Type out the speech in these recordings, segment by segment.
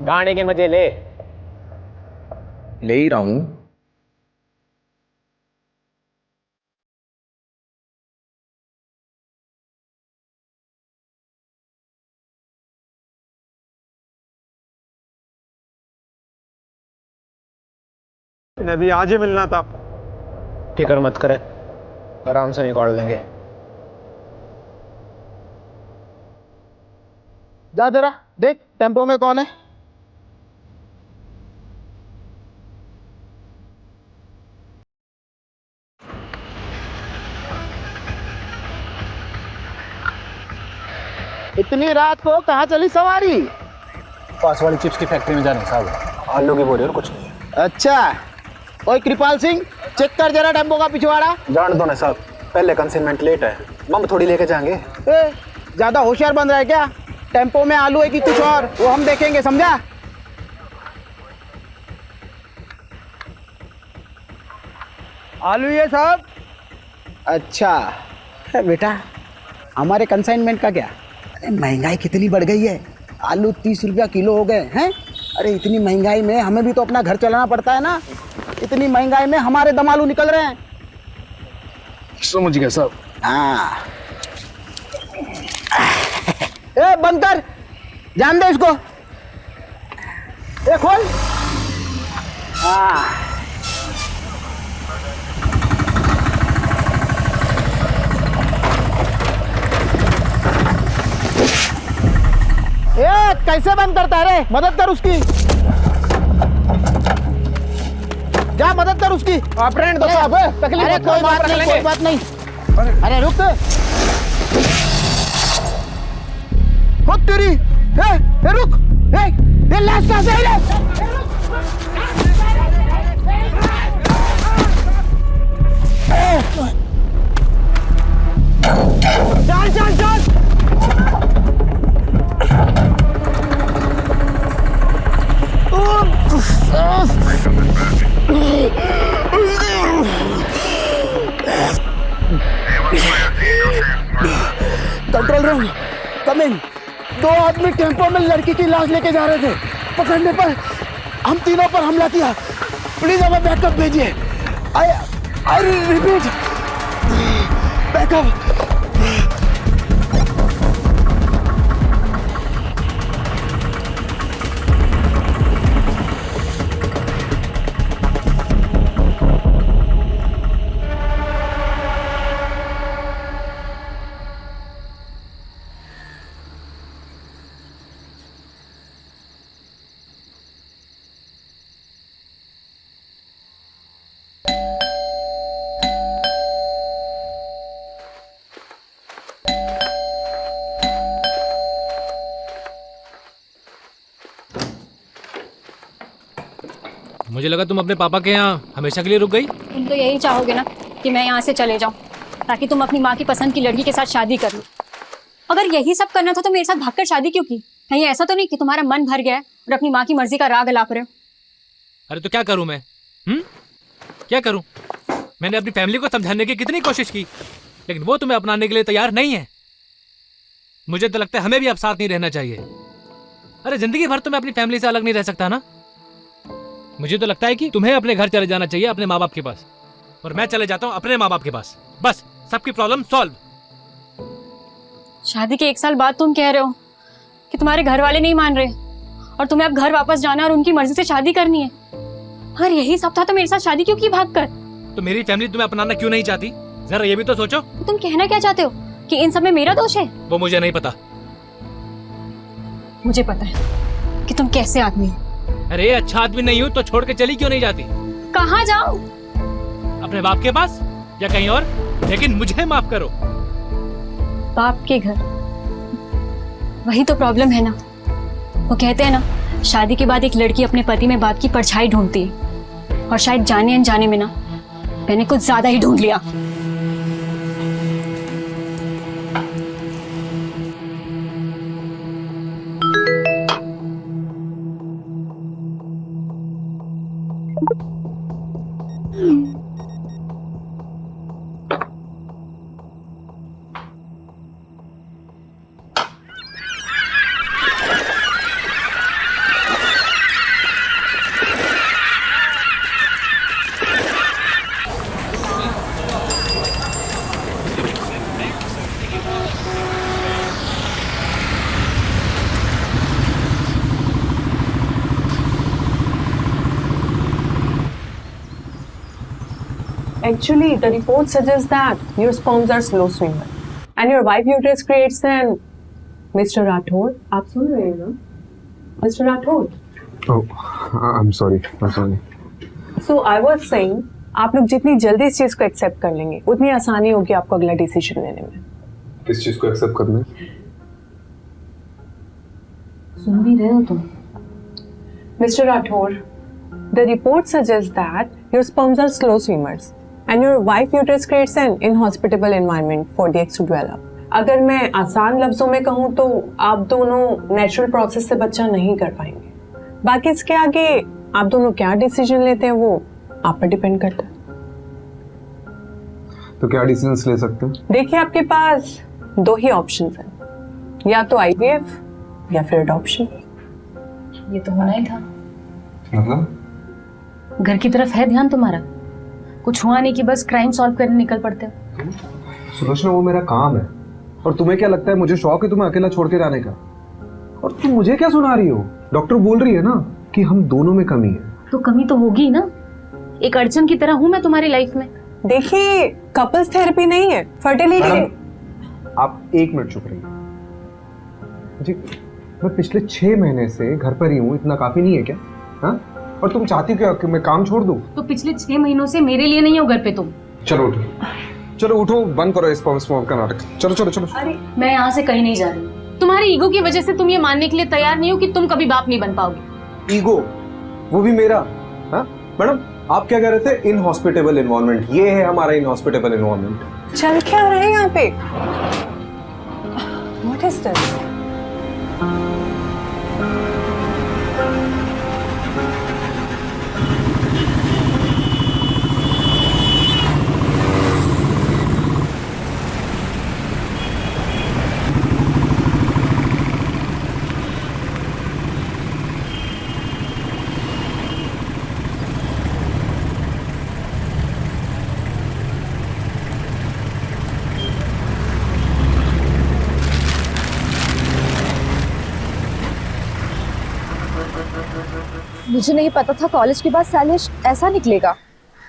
गाने के मजे ले। ले ही रहा हूं। इन्हें भी आज ही मिलना था। फिक्र मत करे, आराम से निकाल लेंगे। जा जरा देख टेम्पो में कौन है। इतनी रात को कहाँ चली सवारी? पास वाली चिप्स की फैक्ट्री में जाने साहब, आलू की बोरी और कुछ नहीं। अच्छा, ओए कृपाल सिंह, चेक कर जरा टेम्पो का पिछवाड़ा। जान दो ना साहब, पहले कंसाइनमेंट लेट है, मम थोड़ी लेके जाएंगे। ज्यादा होशियार बन रहा है क्या? टेम्पो में आलू है कि कुछ और, वो हम देखेंगे, समझा? आलू ये साहब। अच्छा बेटा, हमारे कंसाइनमेंट का क्या? अरे महंगाई कितनी बढ़ गई है, आलू 30 रुपया किलो हो गए हैं। अरे इतनी महंगाई में हमें भी तो अपना घर चलाना पड़ता है ना। इतनी महंगाई में हमारे दम आलू निकल रहे हैं। समझ गया साहब। हाँ ए बंद कर, जान दे इसको। ए खोल। हाँ ए कैसे बंद करता है रे? मदद कर उसकी, जा मदद कर उसकी। ऑपरेंट दो साहब, तकलीफ अरे मत करो, कोई बात नहीं, कोई बात नहीं। अरे रुक, खुद तेरी। ए रुक, ए लाश कहाँ से आई रे? चल चल चल। कंट्रोल रूम, कम इन। 2 आदमी टेम्पो में लड़की की लाश लेके जा रहे थे, पकड़ने पर हम तीनों पर हमला किया। प्लीज हमें बैकअप भेजिए। I repeat, backup. मुझे लगा तुम अपने पापा के यहाँ हमेशा के लिए रुक गई। तुम तो यही चाहोगे ना कि मैं यहाँ से चले जाऊँ, ताकि तुम अपनी माँ की पसंद की लड़की के साथ शादी कर लो। अगर यही सब करना था तो मेरे साथ भागकर शादी क्यों की? कहीं ऐसा तो नहीं कि तुम्हारा मन भर गया है और अपनी माँ की मर्जी का राग अलाप रहे हो? अरे तो क्या करूँ मैं? क्या करूँ? मैंने अपनी फैमिली को समझाने की कितनी कोशिश की, लेकिन वो तुम्हें अपनाने के लिए तैयार नहीं है। मुझे तो लगता है हमें भी अब साथ नहीं रहना चाहिए। अरे जिंदगी भर तो मैं अपनी फैमिली से अलग नहीं रह सकता ना। मुझे तो लगता है कि तुम्हें अपने घर चले जाना चाहिए, अपने माँ बाप के पास, और मैं चले जाता हूँ अपने माँ बाप के पास। बस सबकी प्रॉब्लम सॉल्व। शादी के 1 साल बाद तुम कह रहे हो कि तुम्हारे घर वाले नहीं मान रहे और तुम्हें अब घर वापस जाना और उनकी मर्जी से शादी करनी है। अगर यही सब था तो मेरे साथ शादी क्यों की भागकर? तो मेरी फैमिली तुम्हें अपनाना क्यों नहीं चाहती? जरा ये भी तो सोचो। तो तुम कहना क्या चाहते हो कि इन सब में मेरा दोष है? वो मुझे नहीं पता। मुझे पता है कि तुम कैसे आदमी हो। अरे अच्छा आदमी नहीं हूँ तो छोड़ के चली क्यों नहीं जाती? कहाँ जाऊं? अपने बाप के पास या कहीं और, लेकिन मुझे माफ करो। बाप के घर, वही तो प्रॉब्लम है ना। वो कहते हैं ना, शादी के बाद एक लड़की अपने पति में बाप की परछाई ढूंढती है, और शायद जाने अनजाने में ना मैंने कुछ ज्यादा ही ढूंढ लिया। Actually, the report suggests that your sperms are slow swimmer and your wife uterus creates an Mr. Rathod. आप सुन रहे हैं ना? Mr. Rathod. Oh, I'm sorry. So I was saying, आप लोग जितनी जल्दी इस चीज को एक्सेप्ट कर लेंगे उतनी आसानी होगी आपको अगला डिसीजन लेने में। किस चीज को एक्सेप्ट करना है? सुन भी रहे हो तुम? Mr. Rathod, the report suggests that your sperms are slow swimmers and your wife uterus creates an inhospitable environment for the eggs to develop. अगर मैं आसान लफ्जों में कहूँ तो आप दोनों नेचुरल प्रोसेस से बच्चा नहीं कर पाएंगे। बाकी इसके आगे आप दोनों क्या डिसीजन लेते हैं वो आप पर डिपेंड करता है। तो क्या डिसीजंस ले सकते हैं? देखिए आपके पास दो ही ऑप्शंस हैं, या तो IVF या फिर अडॉप्शन। ये तो होना ही था। मतलब घर की तरफ है ध्यान तुम्हारा? कुछ हुआ नहीं कि बस क्राइम सॉल्व करने निकल पड़ते हो। सुलोचना, वो मेरा काम है। और तुम्हें क्या लगता है मुझे शौक है तुम्हें अकेला छोड़ के जाने का? और तुम मुझे क्या सुना रही हो? डॉक्टर बोल रही है ना कि हम दोनों में कमी है। तो कमी तो होगी ना, एक अड़चन की तरह हूं मैं तुम्हारी लाइफ में। देखिए कपल्स थेरेपी नहीं है, फर्टिलिटी। आप 1 मिनट चुप रहिए जी। मैं पिछले 6 महीने से घर पर ही हूँ, इतना काफी नहीं है क्या? हाँ? और तुम चाहती क्या कि मैं काम छोड़ दूं? तो पिछले 6 महीनों से मेरे लिए नहीं हो घर पे तुम। चलो उठो, चलो उठो, बंद करो इस स्पॉम का नाटक। चलो चलो चलो। अरे मैं यहाँ से कहीं नहीं जा रही। तुम्हारी ईगो की वजह से तुम ये मानने के लिए तैयार नहीं हो कि तुम कभी बाप नहीं बन पाओगे। ईगो? वो भी मेरा? हाँ मैडम, आप क्या कह रहे थे? Inhospitable environment. ये है हमारा इनहॉस्पिटेबल एनवायरनमेंट। चल क्या रहे हैं यहाँ पे? What is this? मुझे नहीं पता था कॉलेज के बाद शैलेश ऐसा निकलेगा।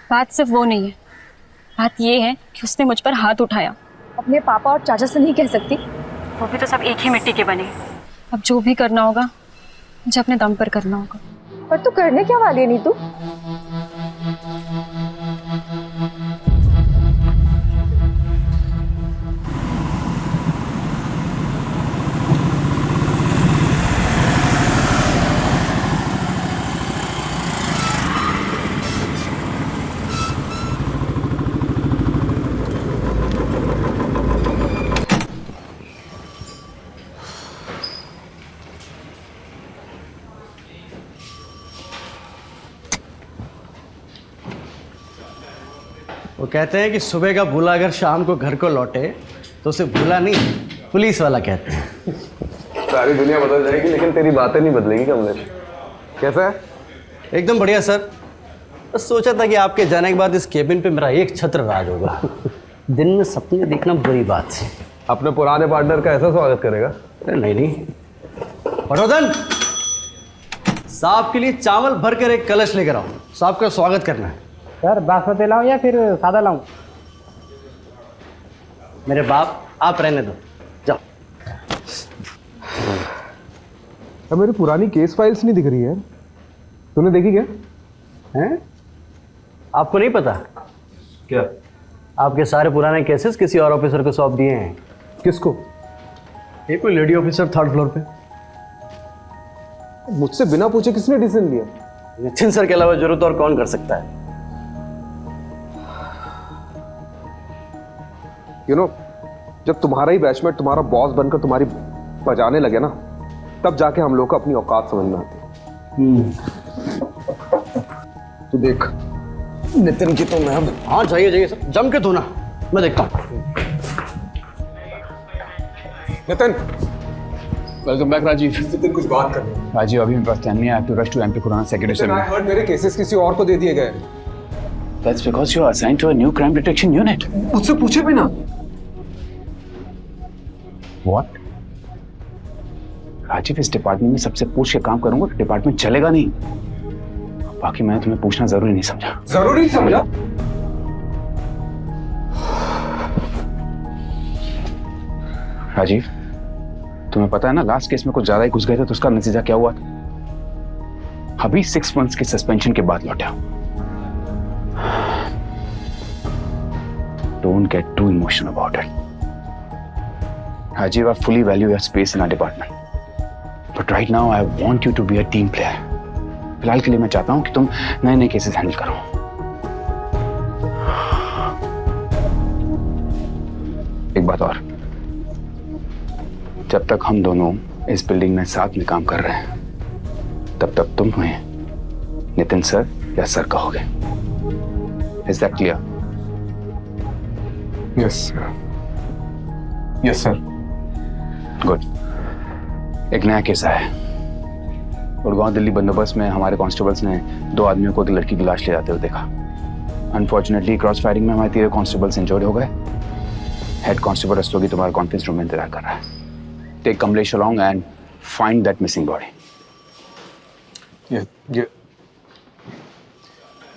बात सिर्फ वो नहीं है, बात ये है कि उसने मुझ पर हाथ उठाया। अपने पापा और चाचा से नहीं कह सकती? वो भी तो सब एक ही मिट्टी के बने। अब जो भी करना होगा मुझे अपने दम पर करना होगा। पर तू करने क्या वाली है नीतू? वो कहते हैं कि सुबह का भूला अगर शाम को घर को लौटे तो उसे भूला नहीं, पुलिस वाला कहते हैं। सारी दुनिया बदल जाएगी लेकिन तेरी बातें नहीं बदलेगी कमलेश। कैसा है? एकदम बढ़िया सर। बस सोचा था कि आपके जाने के बाद इस केबिन पे मेरा एक छत्र राज होगा। दिन में सपने देखना बुरी बात है। अपने पुराने पार्टनर का ऐसा स्वागत करेगा? अरे नहीं। पटोदन, साहब के लिए चावल भर कर एक कलश लेकर आओ, साहब का स्वागत करना है। सर बासमती लाऊं या फिर सादा लाऊं? मेरे बाप, आप रहने दो, जाओ। अब मेरी पुरानी केस फाइल्स नहीं दिख रही है, तूने देखी क्या? हैं? आपको नहीं पता क्या? आपके सारे पुराने केसेस किसी और ऑफिसर को सौंप दिए हैं। किसको? ये कोई लेडी ऑफिसर 3rd फ्लोर पे। मुझसे बिना पूछे किसने डिसीजन लिया? नितिन सर के अलावा जरूरत और कौन कर सकता है? You know, जब तुम्हारा ही बैचमेट तुम्हारा बॉस बनकर तुम्हारी बजाने लगे ना, तब जाके हम लोग को अपनी औकात समझ में आती है। तू देख नितिन की तो मैं अब। हाँ जाइए जाइए सर, जम के धोना, मैं देखता हूँ। Nitin, welcome back Rajiv. नितिन कुछ बात कर। राजीव अभी मेरे पास टाइम नहीं है। I have to rush to MP Khurana secretary I heard मेरे केसेस किसी और को दे दिए गए। That's because you are assigned to a new crime detection unit. मुझसे पूछे भी ना। व्हाट? राजीव, इस डिपार्टमेंट में सबसे पूछ के काम करूंगा तो डिपार्टमेंट चलेगा नहीं। बाकी मैंने तुम्हें पूछना जरूरी नहीं समझा। जरूरी समझा? राजीव, तुम्हें पता है ना, लास्ट केस में कुछ ज्यादा ही घुस गए थे तो उसका नतीजा क्या हुआ था? अभी 6 months की सस्पेंशन के बाद लौटा। Don't get too emotional about it. Rajiv, I fully value your space in our department. But right now, I want you to be a team player. फिलहाल के लिए मैं चाहता हूं कि तुम नए केसेस हैंडल करो। एक बात और, जब तक हम दोनों इस बिल्डिंग में साथ में काम कर रहे हैं, तब तक तुम हमें नितिन सर या सर कहोगे। Is that clear? Yes sir. Good. एक नया केस आया है। गुड़गांव दिल्ली बंदोबस्त में हमारे कांस्टेबल्स ने 2 आदमियों को लड़की की लाश ले जाते हुए देखा। अनफॉर्चुनेटली क्रॉस फायरिंग में हमारे 3 कांस्टेबल्स इंजर्ड हो गए। हेड कांस्टेबल रस्तोगी तुम्हारा कॉन्फ्रेंस रूम में इंतजार कर रहा है। Take Kamlesh along and find that missing body. Yes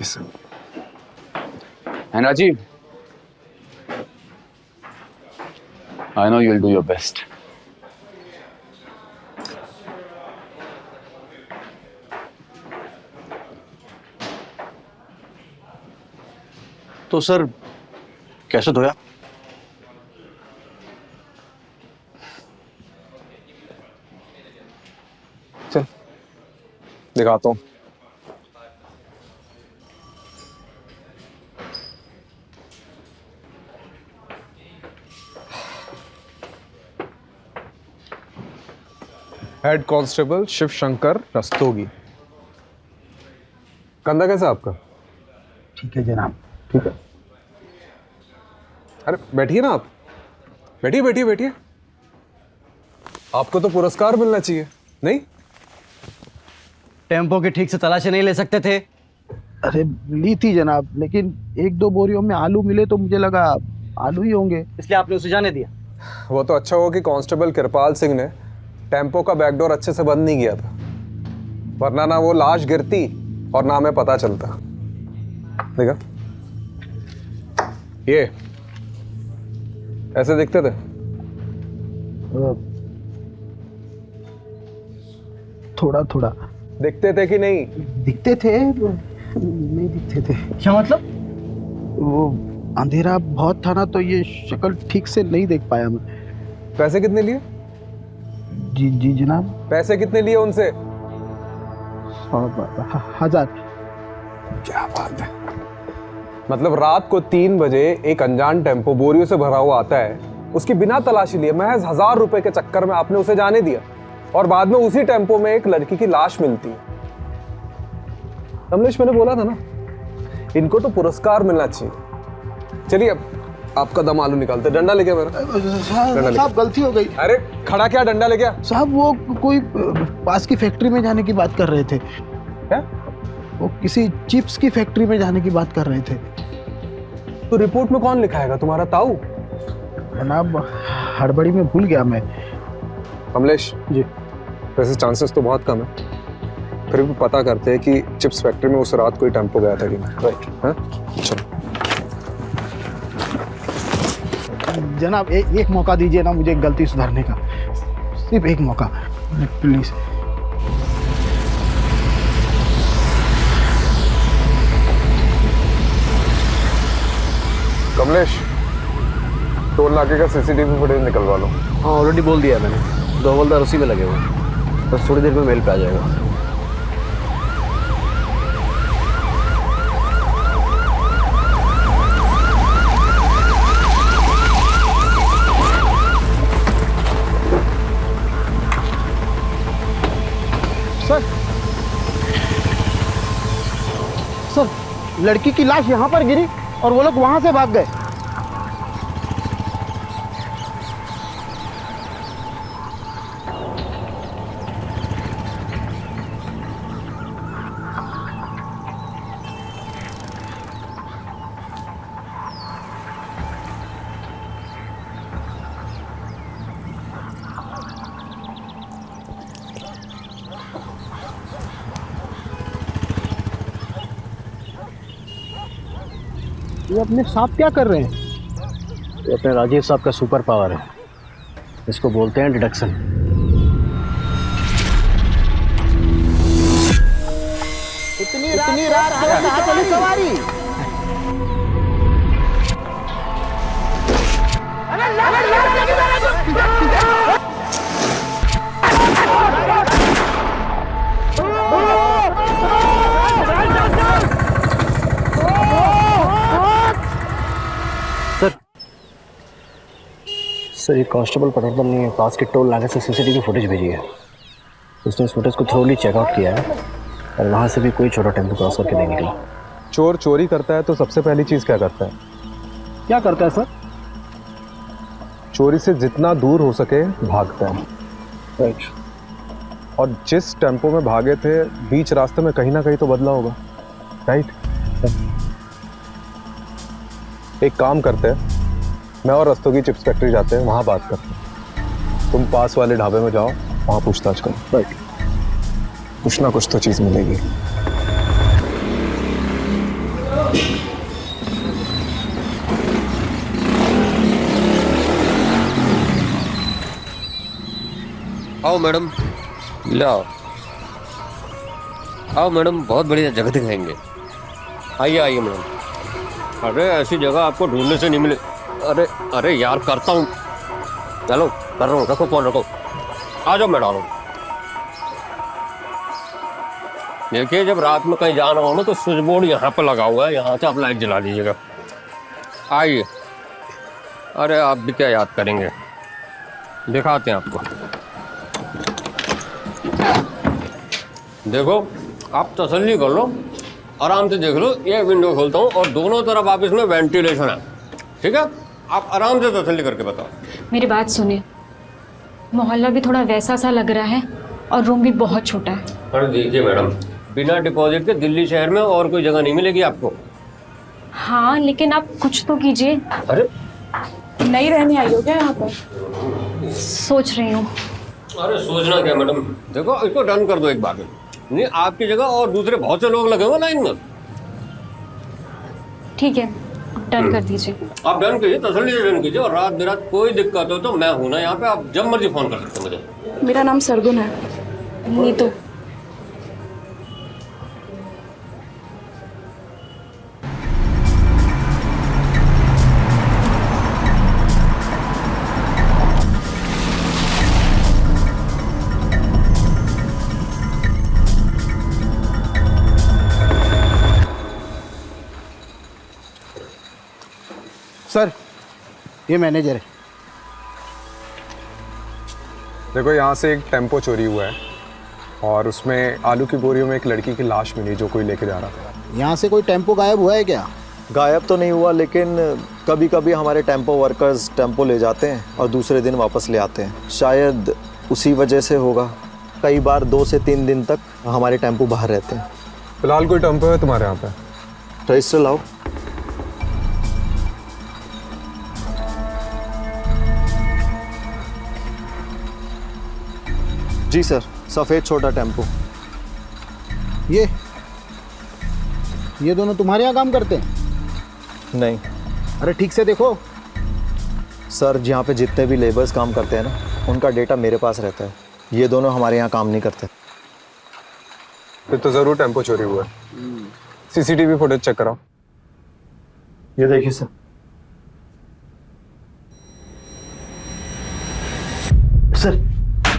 sir. And Rajeev, I know you'll do your best. तो सर कैसे धोया? चल दिखाता हूँ। Head constable Shiv Shankar Rastogi. कंधा कैसा आपका? ठीक है जनाब। ठीक है। अरे बैठिए ना आप। बैठिए बैठिए बैठिए। आपको तो पुरस्कार मिलना चाहिए, नहीं? टेम्पो की ठीक से तलाशी नहीं ले सकते थे? अरे ली थी जनाब, लेकिन 1-2 बोरियों में आलू मिले तो मुझे लगा आलू ही होंगे, इसलिए आपने उसे जाने दिया। वो तो अच्छा हुआ कि कांस्टेबल कृपाल सिंह ने टेम्पो का बैकडोर अच्छे से बंद नहीं किया था, वरना ना वो लाश गिरती और ना हमें पता चलता। देखा, ये ऐसे दिखते थे। थोड़ा थोड़ा दिखते थे कि नहीं? दिखते थे, नहीं दिखते थे। क्या मतलब? वो अंधेरा बहुत था ना, तो ये शक्ल ठीक से नहीं देख पाया मैं। पैसे कितने लिए? जी जी जनाब। पैसे कितने लिए उनसे? 1000। क्या बात है। मतलब रात को 3 बजे एक अनजान टेम्पो बोरियों से भरा हुआ आता है, उसकी बिना तलाशी लिए महज 1000 रुपए के चक्कर में आपने उसे जाने दिया, और बाद में उसी टेम्पो में एक लड़की की लाश मिलती है। कमलेश, मैंने बोला था ना, इनको तो पुरस्कार मिलना चाहिए। चलिए अब आपका दम आलू निकालते। डंडा लेके मेरा। साहब गलती हो गई। अरे खड़ा क्या, डंडा लेके? साहब वो कोई पास की फैक्ट्री में जाने की बात कर रहे थे। क्या? वो किसी चिप्स की फैक्ट्री में जाने की बात कर रहे थे। तो रिपोर्ट में कौन लिखाएगा, तुम्हारा ताऊ? जनाब हड़बड़ी में भूल गया मैं। कमलेश जी। वैसे चांसेस तो बहुत कम है, फिर भी पता करते हैं कि चिप्स फैक्ट्री में उस रात कोई टेम्पो गया था कि नहीं। राइट। हाँ चलो जनाब एक मौका दीजिए ना मुझे गलती सुधारने का, सिर्फ एक मौका प्लीज। कमलेश, टोल नाके का सीसीटीवी फुटेज निकलवा लो। हाँ ऑलरेडी बोल दिया मैंने, 2 हवलदार उसी में लगे हुए हैं, बस थोड़ी देर में मेल पे आ जाएगा। सर लड़की की लाश यहाँ पर गिरी और वो लोग वहां से भाग गए। ये अपने साहब क्या कर रहे हैं? ये अपने राजीव साहब का सुपर पावर है। इसको बोलते हैं डिडक्शन। इतनी रात को कहाँ चली सवारी? सर, ये कांस्टेबल पटवर्धन ने पास के टोल नाके से सीसीटीवी फुटेज भेजी है। उसने उस फुटेज को थ्रोली चेकआउट किया है और वहाँ से भी कोई छोटा टेम्पो क्रॉस करके नहीं निकला। चोर चोरी करता है तो सबसे पहली चीज क्या करता है? क्या करता है सर? चोरी से जितना दूर हो सके भागता है। राइट। और जिस टेम्पो में भागे थे बीच रास्ते में कहीं ना कहीं तो बदला होगा, राइट? एक काम करते हैं, मैं और रस्तोगी चिप्स फैक्ट्री जाते हैं, वहां बात करते हैं। तुम पास वाले ढाबे में जाओ, वहां पूछताछ करो। राइट। कुछ ना कुछ तो चीज मिलेगी। आओ मैडम, लाओ। आओ मैडम, बहुत बढ़िया जगह दिखाएंगे। आइए आइए मैडम। अरे ऐसी जगह आपको ढूंढने से नहीं मिले। अरे अरे यार, करता हूँ, चलो कर रहा हूँ। रखो फोन, रखो। आ जाओ मैडम। देखिए, जब रात में कहीं जाना हो ना तो स्विच बोर्ड यहाँ पर लगा हुआ है, यहाँ से आप लाइट जला दीजिएगा। आइए। अरे आप भी क्या याद करेंगे, दिखाते हैं आपको। देखो, आप तसल्ली कर लो, आराम से देख लो। ये विंडो खोलता हूँ और दोनों तरफ आप इसमें वेंटिलेशन है, ठीक है? आप आराम से तसल्ली करके बताओ। मेरी बात सुनिए, मोहल्ला भी थोड़ा वैसा सा लग रहा है और रूम भी बहुत छोटा है। अरे देखिए मैडम, बिना डिपॉजिट के दिल्ली शहर में और कोई जगह नहीं मिलेगी आपको। हाँ, लेकिन आप कुछ तो कीजिए। अरे नहीं रहने आई हो क्या यहाँ पर? सोच रही हूँ। अरे सोचना क्या मैडम, देखो इसको डन कर दो एक बार में। नहीं, आपकी जगह और दूसरे बहुत से लोग लगे हुए लाइन में। ठीक है, डन कर दीजिए। आप डन कीजिए, तसल्ली से डन कीजिए। और रात बिरात कोई दिक्कत हो तो मैं हूं ना यहाँ पे, आप जब मर्जी फोन कर सकते हैं मुझे। मेरा नाम सरगुन है। नीतू। सर, ये मैनेजर है। देखो, यहाँ से एक टेम्पो चोरी हुआ है और उसमें आलू की बोरियों में एक लड़की की लाश मिली जो कोई लेके जा रहा था। यहाँ से कोई टेम्पो गायब हुआ है क्या? गायब तो नहीं हुआ, लेकिन कभी कभी हमारे टेम्पो वर्कर्स टेम्पो ले जाते हैं और दूसरे दिन वापस ले आते हैं। शायद उसी वजह से होगा। कई बार 2 से 3 दिन तक हमारे टेम्पो बाहर रहते हैं। फिलहाल कोई टेम्पो है तुम्हारे यहाँ पे? रजिस्टर लाओ। जी सर, सफ़ेद छोटा टेम्पो। ये दोनों तुम्हारे यहाँ काम करते हैं? नहीं अरे ठीक से देखो। सर, यहाँ पे जितने भी लेबर्स काम करते हैं ना, उनका डेटा मेरे पास रहता है। ये दोनों हमारे यहाँ काम नहीं करते। फिर तो ज़रूर टेम्पो चोरी हुआ है। सीसीटीवी फुटेज चेक कराओ। ये देखिए सर। सर,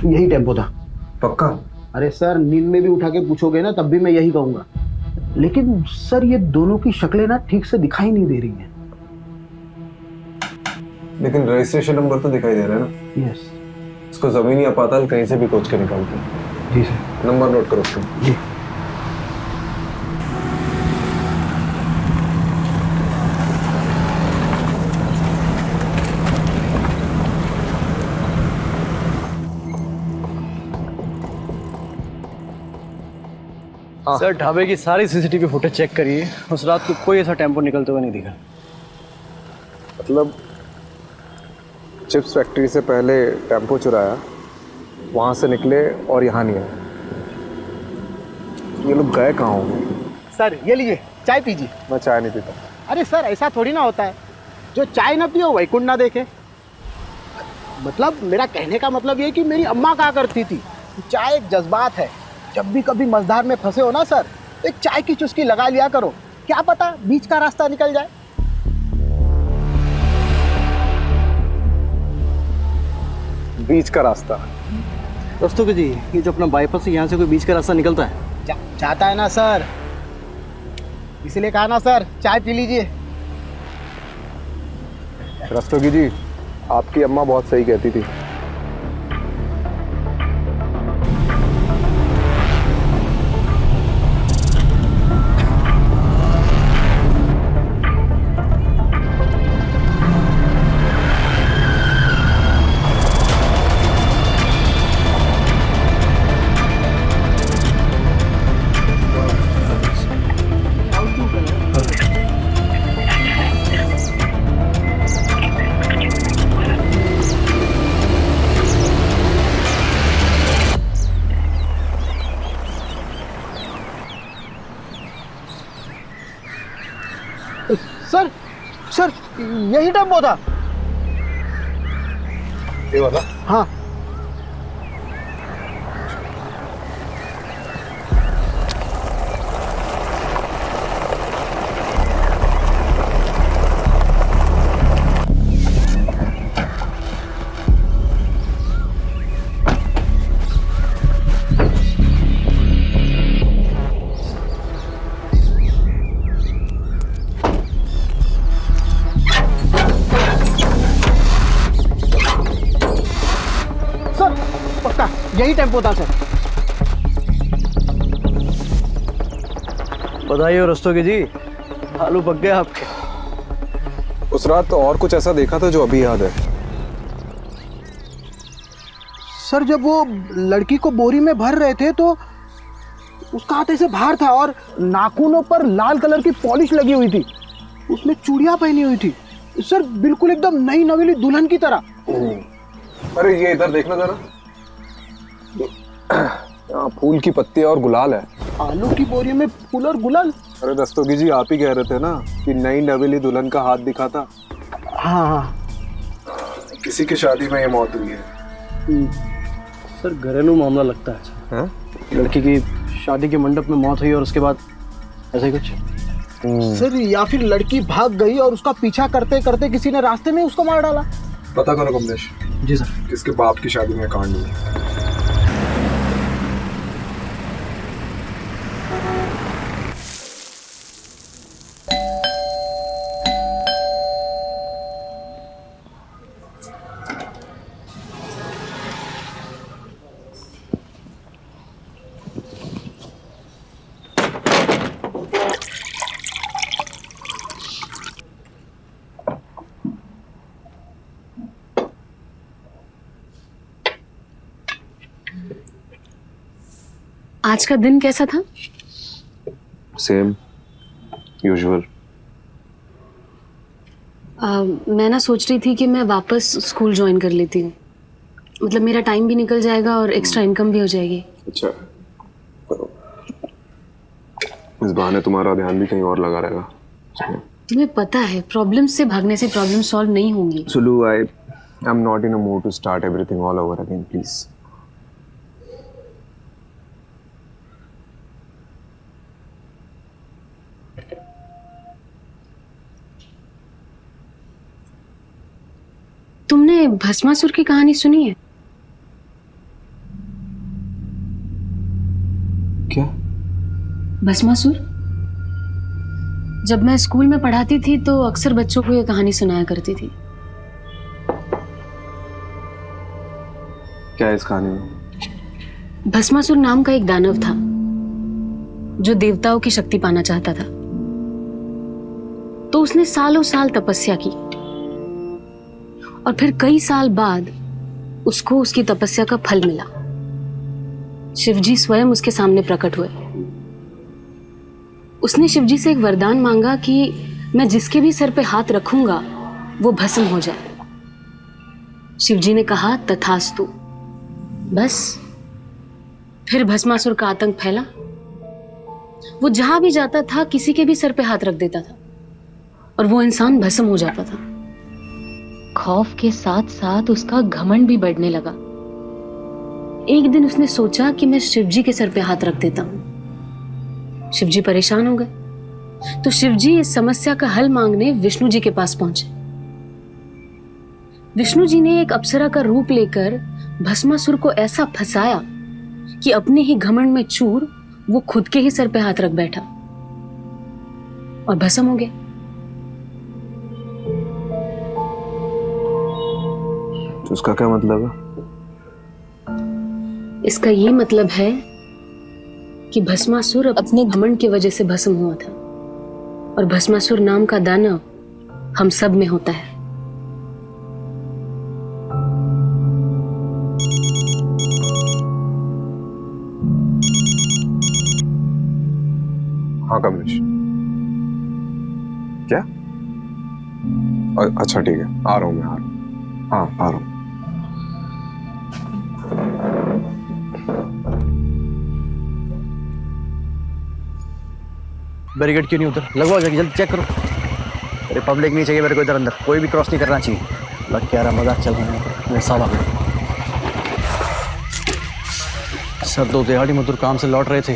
यही टेम्पो था। पक्का? अरे सर, नींद में भी उठा के पूछोगे ना तब भी मैं यही कहूँगा। लेकिन सर, ये दोनों की शक्लें ना ठीक से दिखाई नहीं दे रही हैं। लेकिन रजिस्ट्रेशन नंबर तो दिखाई दे रहा है ना? यस। इसको जमीनी आपातल कहीं से भी खोज के निकालते हैं। जी सर। नंबर नोट करो उसका। जी। सर, ढाबे की सारी सीसीटीवी फुटेज चेक करिए। उस रात को कोई ऐसा टेम्पो निकलते हुए नहीं दिखा। मतलब चिप्स फैक्ट्री से पहले टेम्पो चुराया, वहाँ से निकले और यहाँ नहीं आए। ये लोग गए कहाँ होंगे? सर, ये लीजिए, चाय पीजिए। मैं चाय नहीं पीता। अरे सर, ऐसा थोड़ी ना होता है। जो चाय ना पियो वही कुंड ना देखे। मतलब मेरा कहने का मतलब ये कि मेरी अम्मा कहा करती थी, चाय एक जज्बात है। जब भी कभी मझधार में फंसे हो ना सर, तो एक चाय की चुस्की लगा लिया करो, क्या पता बीच का रास्ता निकल जाए। बीच का रास्ता? रस्तोगी जी, ये जो अपना बाईपास है, यहाँ से कोई बीच का रास्ता निकलता है? चाहता है ना सर, इसलिए कहा ना सर, चाय पी लीजिए। रस्तोगी जी, आपकी अम्मा बहुत सही कहती थी। सर सर, यही टेम्पो था। ये वाला? हाँ। यही टेम्पो था सर। बधाई हो रस्तोगी जी, आलू पक गए आपके। उस रात तो और कुछ ऐसा देखा था जो अभी याद है? सर जब वो लड़की को बोरी में भर रहे थे तो उसका हाथ ऐसे बाहर था और नाखूनों पर लाल कलर की पॉलिश लगी हुई थी, उसने चूड़ियां पहनी हुई थी सर, बिल्कुल एकदम नई नवेली दुल्हन की तरह। अरे ये इधर देखना जरा, यहाँ फूल की पत्ती और गुलाल है। आलू की बोरी में फूल और गुलाल? अरे रस्तोगी जी, आप ही कह रहे थे ना कि नई नवेली दुल्हन का हाथ दिखा था। हाँ हाँ, किसी की शादी में ये मौत हुई है। सर घरेलू मामला लगता है। हाँ? लड़की की शादी के मंडप में मौत हुई और उसके बाद ऐसा ही कुछ। सर या फिर लड़की भाग गई और उसका पीछा करते करते किसी ने रास्ते में उसको मार डाला। पता करो कमलेश। जी सर। किसके बाप की शादी में कांड हुई। आज का दिन कैसा था? Same usual. मैं ना सोच रही थी कि मैं वापस स्कूल ज्वाइन कर लेती हूँ, मतलब मेरा टाइम भी निकल जाएगा और एक्स्ट्रा इनकम भी हो जाएगी। अच्छा करो, इस बहाने तुम्हारा ध्यान भी कहीं और लगा रहेगा। तुम्हें पता है प्रॉब्लम से भागने से प्रॉब्लम सॉल्व नहीं होंगी। Sulu, I am not in a mood to start everything all over again, please. तुमने भस्मासुर की कहानी सुनी है? क्या? भस्मासुर? जब मैं स्कूल में पढ़ाती थी तो अक्सर बच्चों को ये कहानी सुनाया करती थी। क्या है इस कहानी में? भस्मासुर नाम का एक दानव था जो देवताओं की शक्ति पाना चाहता था, तो उसने सालों साल तपस्या की और फिर कई साल बाद उसको उसकी तपस्या का फल मिला। शिवजी स्वयं उसके सामने प्रकट हुए। उसने शिवजी से एक वरदान मांगा कि मैं जिसके भी सर पे हाथ रखूंगा वो भस्म हो जाए। शिवजी ने कहा तथास्तु। बस फिर भस्मासुर का आतंक फैला। वो जहां भी जाता था किसी के भी सर पे हाथ रख देता था और वो इंसान भस्म हो जाता था। खौफ के साथ साथ उसका घमंड भी बढ़ने लगा। एक दिन उसने सोचा कि मैं शिवजी के सर पे हाथ रख देता हूं। शिवजी परेशान हो गए तो शिवजी इस समस्या का हल मांगने विष्णु जी के पास पहुंचे। विष्णु जी ने एक अप्सरा का रूप लेकर भस्मासुर को ऐसा फंसाया कि अपने ही घमंड में चूर वो खुद के ही सर पे हाथ रख बैठा और भस्म हो गया। तो उसका क्या मतलब है? इसका ये मतलब है कि भस्मासुर अपने घमंड की वजह से भस्म हुआ था और भस्मासुर नाम का दानव हम सब में होता है। हाँ कमलेश, क्या? अच्छा ठीक है, आ रहा हूँ मैं, आ रहा हूँ। हाँ आ रहा हूँ। बैरिकेड क्यों नहीं उधर? लगवाओ जाके, जल्दी चेक करो। अरे पब्लिक नहीं चाहिए मेरे को इधर अंदर, कोई भी क्रॉस नहीं करना चाहिए। लग क्या रहा, मजाक चल रहा है मेरे साथ। आ सर, दो दिहाड़ी मजदूर काम से लौट रहे थे,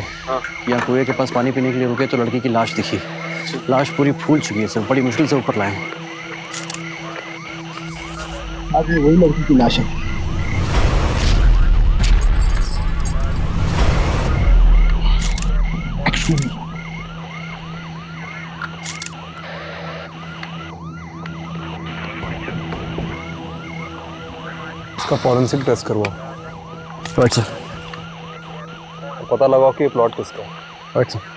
यहाँ कुएं के पास पानी पीने के लिए रुके तो लड़की की लाश दिखी। लाश पूरी फूल चुकी है सर, बड़ी मुश्किल से ऊपर लाए। आज वही लड़की की लाश है। इसका फॉरेंसिक टेस्ट करवाओ। Right sir. पता लगाओ कि ये प्लॉट किसका है। Right sir.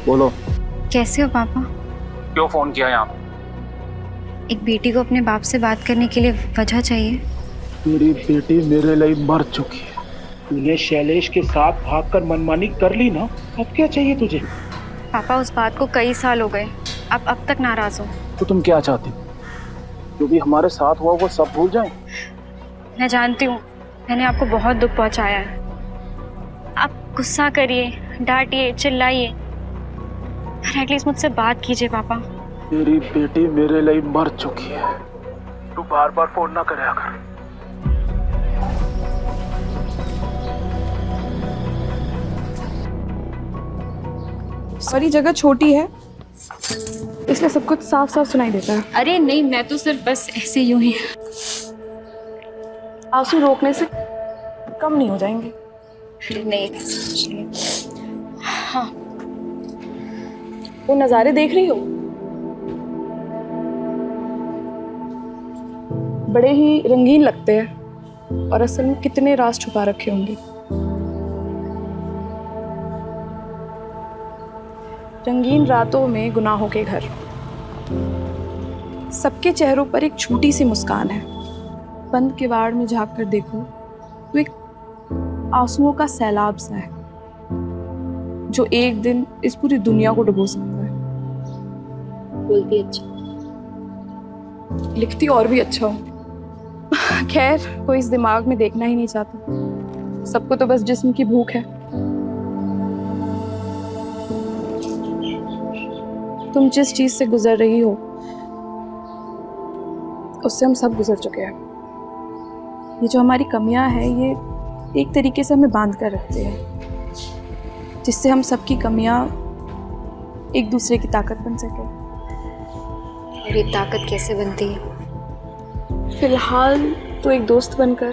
बोलो। कैसे हो पापा? क्यों फोन किया यहाँ? एक बेटी को अपने बाप से बात करने के लिए वजह चाहिए। मेरी बेटी मेरे लिए मर चुकी है। तूने शैलेश के साथ भागकर मनमानी कर ली ना, अब क्या चाहिए तुझे? पापा, उस बात को कई साल हो गए, आप अब तक नाराज हो। तो तुम क्या चाहती हो? जो भी हमारे साथ हुआ वो सब भूल जाए? मैं जानती हूँ मैंने आपको बहुत दुख पहुँचाया है। आप गुस्सा करिए, डांटिए, चिल्लाइए, पर एटलीस्ट मुझसे बात कीजिए पापा। मेरी बेटी मेरे लिए मर चुकी है, तू बार बार फोन ना करे कर। सॉरी, जगह छोटी है इसलिए सब कुछ साफ साफ सुनाई देता है। अरे नहीं, मैं तो सिर्फ बस ऐसे यूं ही। आंसू रोकने से कम नहीं हो जाएंगे। नहीं, हाँ। वो नज़ारे देख रही हो, बड़े ही रंगीन लगते हैं और असल में कितने राज छुपा रखे होंगे। रंगीन रातों में गुनाहों के घर, सबके चेहरों पर एक छोटी सी मुस्कान है। बंद किवाड़ में झांक कर देखो तो एक आंसुओं का सैलाब सा है जो एक दिन इस पूरी दुनिया को डुबो सकता है। बोलती अच्छा, लिखती और भी अच्छा हो। खैर, कोई इस दिमाग में देखना ही नहीं चाहता, सबको तो बस जिस्म की भूख है। तुम जिस चीज से गुजर रही हो उससे हम सब गुजर चुके हैं। ये जो हमारी कमियां हैं ये एक तरीके से हमें बांध कर रखते हैं, जिससे हम सबकी कमियां एक दूसरे की ताकत बन सके। और ये ताकत कैसे बनती है? फिलहाल तो एक दोस्त बनकर।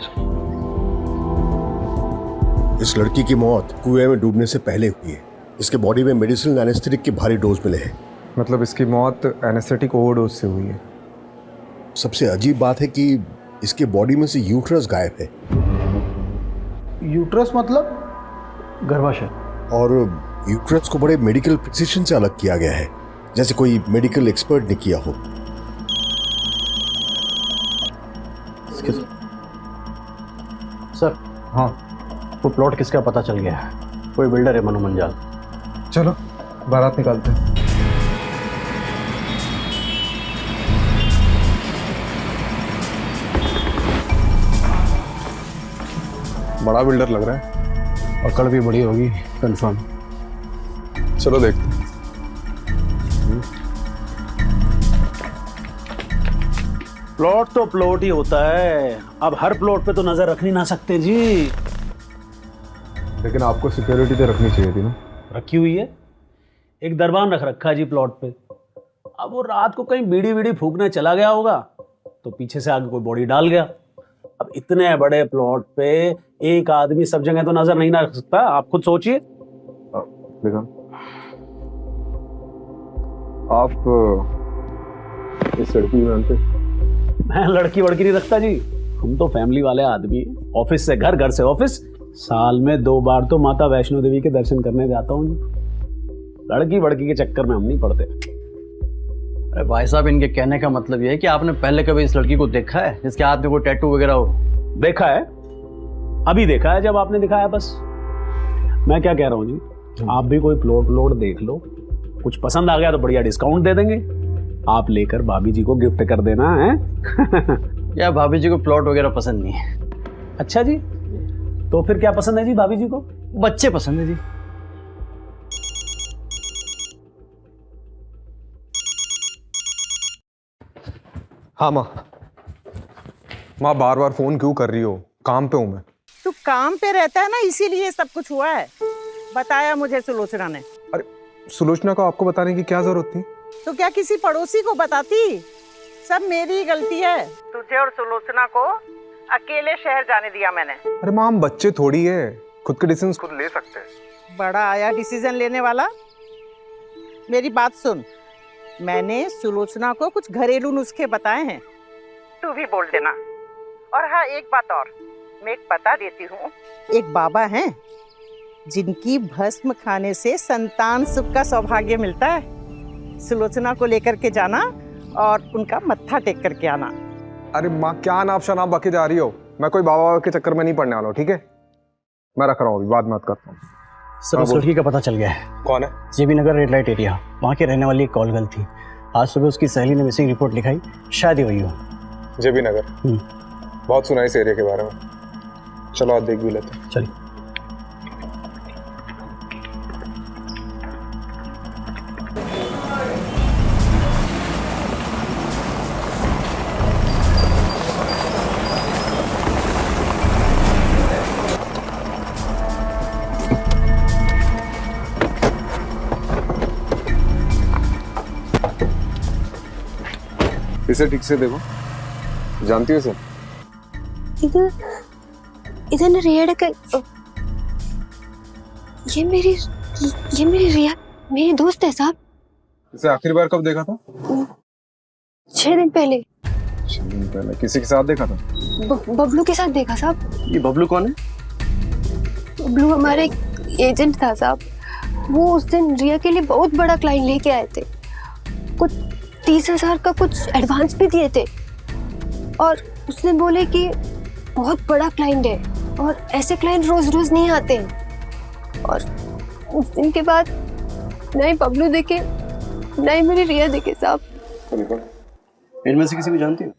इस लड़की की मौत कुएं में डूबने से पहले हुई है। इसके बॉडी में मेडिसिनल एनेस्थेटिक के भारी डोज मिले हैं। मतलब इसकी मौत एनेस्थेटिक ओवरडोज से हुई है। सबसे अजीब बात है कि इसके बॉडी में से यूट्रस गायब है। यूट्रस मतलब? गर्भाशय। और यूट्रस को बड़े मेडिकल प्रिसिशन से अलग किया गया है, जैसे कोई मेडिकल एक्सपर्ट ने किया हो। सर, हाँ, वो प्लॉट किसका पता चल गया है। कोई बिल्डर है, मनु मंजाल। चलो बारात निकालते हैं। बड़ा बिल्डर लग रहा है। अकड़ भी बड़ी होगी कंफर्म। चलो देखते हैं। प्लॉट तो प्लॉट ही होता है, अब हर प्लॉट पे तो नजर रख नहीं ना सकते जी। लेकिन आपको सिक्योरिटी तो रखनी चाहिए थी ना। रखी हुई है, एक दरबान रख रखा है जी प्लॉट पे। अब वो रात को कहीं बीड़ी बीड़ी फूकने चला गया होगा तो पीछे से आगे कोई बॉडी डाल गया। अब इतने बड़े प्लॉट पे एक आदमी सब जगह तो नजर नहीं ना रख सकता, आप खुद सोचिए। बेगम, आप इस लड़की को जानते? मैं लड़की वड़की नहीं रखता जी, हम तो फैमिली वाले आदमी हैं। ऑफिस से घर, घर से ऑफिस, साल में 2 बार तो माता वैष्णो देवी के दर्शन करने जाता हूँ जी। लड़की वड़की के चक्कर में हम नहीं पड़ते। अरे भाई साहब, इनके कहने का मतलब ये है कि आपने पहले कभी इस लड़की को देखा है जिसके हाथ में कोई टैटू वगैरह हो? देखा है, अभी देखा है जब आपने दिखाया। बस मैं क्या कह रहा हूँ जी, आप भी कोई प्लॉट देख लो, कुछ पसंद आ गया तो बढ़िया डिस्काउंट दे देंगे, आप लेकर भाभी जी को गिफ्ट कर देना है। या भाभी जी को प्लॉट वगैरह पसंद नहीं है। अच्छा जी, तो फिर क्या पसंद है जी भाभी जी को? बच्चे पसंद है जी। हाँ माँ, माँ बार बार फोन क्यों कर रही हो? काम पे हूँ मैं। तू काम पे रहता है ना, इसीलिए सब कुछ हुआ है। बताया मुझे सुलोचना ने। अरे सुलोचना को आपको बताने की क्या जरूरत थी? तो क्या किसी पड़ोसी को बताती? सब मेरी गलती है। तुझे और सुलोचना को अकेले शहर जाने दिया मैंने। अरे माँ, हम बच्चे थोड़ी है, खुद के डिसीजन खुद ले सकते हैं। बड़ा आया डिसीजन लेने वाला। मेरी बात सुन, मैंने सुलोचना को कुछ घरेलू नुस्खे बताए हैं, तू भी बोल देना। और हाँ, एक बात और मैं बता देती हूँ, एक बाबा हैं जिनकी भस्म खाने से संतान सुख का सौभाग्य मिलता है। सुलोचना को लेकर के जाना और उनका मत्था टेक करके आना। अरे माँ, क्या नाप शनाप बके जा रही हो? मैं कोई बाबा के चक्कर में नहीं पड़ने वाला हूँ, ठीक है? मैं रख रहा हूँ, अभी बाद में बात करता हूँ। सर, उस लड़की का पता चल गया है। कौन है? जेबी नगर रेड लाइट एरिया, वहाँ के रहने वाली एक कॉल गर्ल थी। आज सुबह उसकी सहेली ने मिसिंग रिपोर्ट लिखाई, शायद ही वही हो। जेबी नगर, बहुत सुना है इस एरिया के बारे में। चलो आज देख भी लेते हैं। चलिए। इसे ठीक से देखो, जानती हो इसे? इधर ना रिया का, ये मेरी रिया मेरी दोस्त है साहब। इसे आखिरी बार कब देखा था? 6 दिन पहले। 6 दिन पहले किसी के साथ देखा था? बबलू के साथ देखा साहब। ये बबलू कौन है? बबलू हमारे एजेंट था साहब। वो उस दिन रिया के लिए बहुत बड़ा क्लाइंट लेके आए थे, कुछ 30,000 का कुछ एडवांस भी दिए थे, और उसने बोले कि बहुत बड़ा क्लाइंट है और ऐसे क्लाइंट रोज रोज नहीं आते हैं। और उस दिन के बाद नहीं बबलू देखे, नहीं मेरी रिया देखे साहब। इनमें से किसी को जानती हो?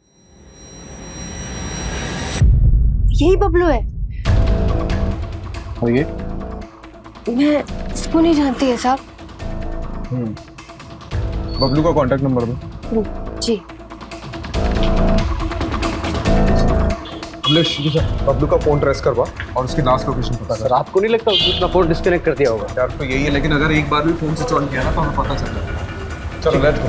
यही बबलू है। और ये? मैं इसको नहीं जानती है साहब। बबलू का कांटेक्ट नंबर दो। जी। बबलू का फोन ट्रेस करवा और उसकी लास्ट लोकेशन पता कर। सर, आपको नहीं लगता उसने अपना फोन डिस्कनेक्ट कर दिया होगा? यार तो यही है, लेकिन अगर एक बार भी फोन स्विच ऑन किया ना तो हमें पता चल जाएगा। चलो लेट्स गो।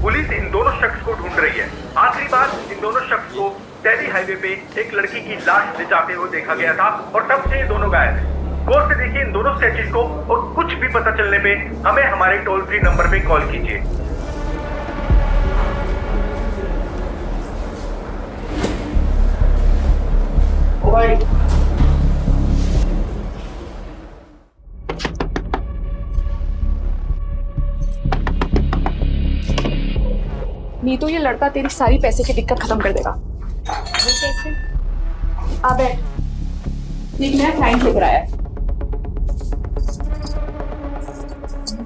पुलिस इन दोनों शख्स को ढूंढ रही है। आखिरी बार इन दोनों शख्स को दिल्ली हाईवे पे एक लड़की की लाश ले जाते हुए देखा गया था और तब से ये दोनों गायब हैं। गौर से देखिए इन दोनों स्टैचूज को और कुछ भी पता चलने पे हमें हमारे टोल फ्री नंबर पे कॉल कीजिए। ओ भाई, नहीं तो ये लड़का तेरी सारी पैसे की दिक्कत खत्म कर देगा। वो कैसे? आ बैठ, एक नया क्लाइंट लेकर आया है।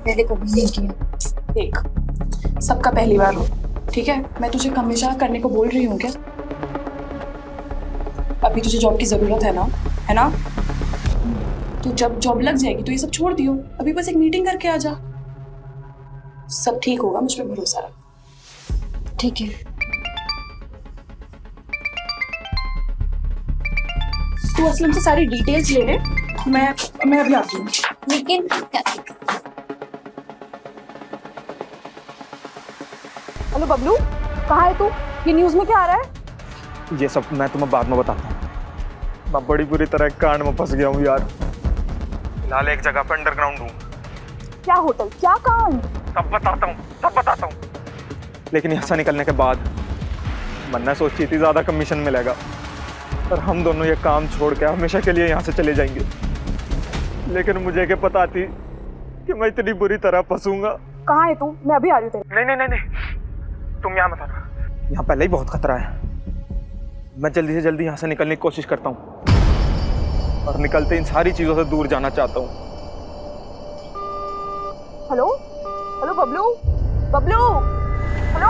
पहले कभी नहीं किया। देख, सबका पहली बार हो, ठीक है? मैं तुझे हमेशा करने को बोल रही हूँ क्या? अभी तुझे जॉब की जरूरत है ना? तो जब जॉब लग जाएगी तो ये सब छोड़ दियो। अभी बस एक मीटिंग करके आ जा, सब ठीक होगा, मुझ पे भरोसा रख। ठीक है। तू असलम से सारी डिटेल्स ले ले, मैं अभी आती हूँ। लेकिन हेलो बबलू, कहाँ है तू? ये न्यूज़ में क्या आ रहा है? ये सब मैं तुम्हें बाद में बताता हूँ। मैं बड़ी बुरी तरह कांड में फंस गया हूँ यार। फिलहाल एक जगह पे अंडरग्राउंड हूँ। क्या होटल, क्या कांड? सब बताता हूँ। लेकिन यहाँ से निकलने के बाद मन्ना सोची थी ज्यादा कमीशन मिलेगा, पर हम दोनों ये काम छोड़ के हमेशा के लिए यहाँ से चले जाएंगे। लेकिन मुझे क्या पता थी कि मैं इतनी बुरी तरह फंसूंगा। कहाँ है तू? मैं अभी आ रही हूँ तेरे। नहीं, तुम यहाँ मत आना। यहाँ पहले ही बहुत खतरा है। मैं जल्दी से जल्दी यहाँ से निकलने की कोशिश करता हूँ और निकलते इन सारी चीजों से दूर जाना चाहता हूँ। Hello Bablu, hello.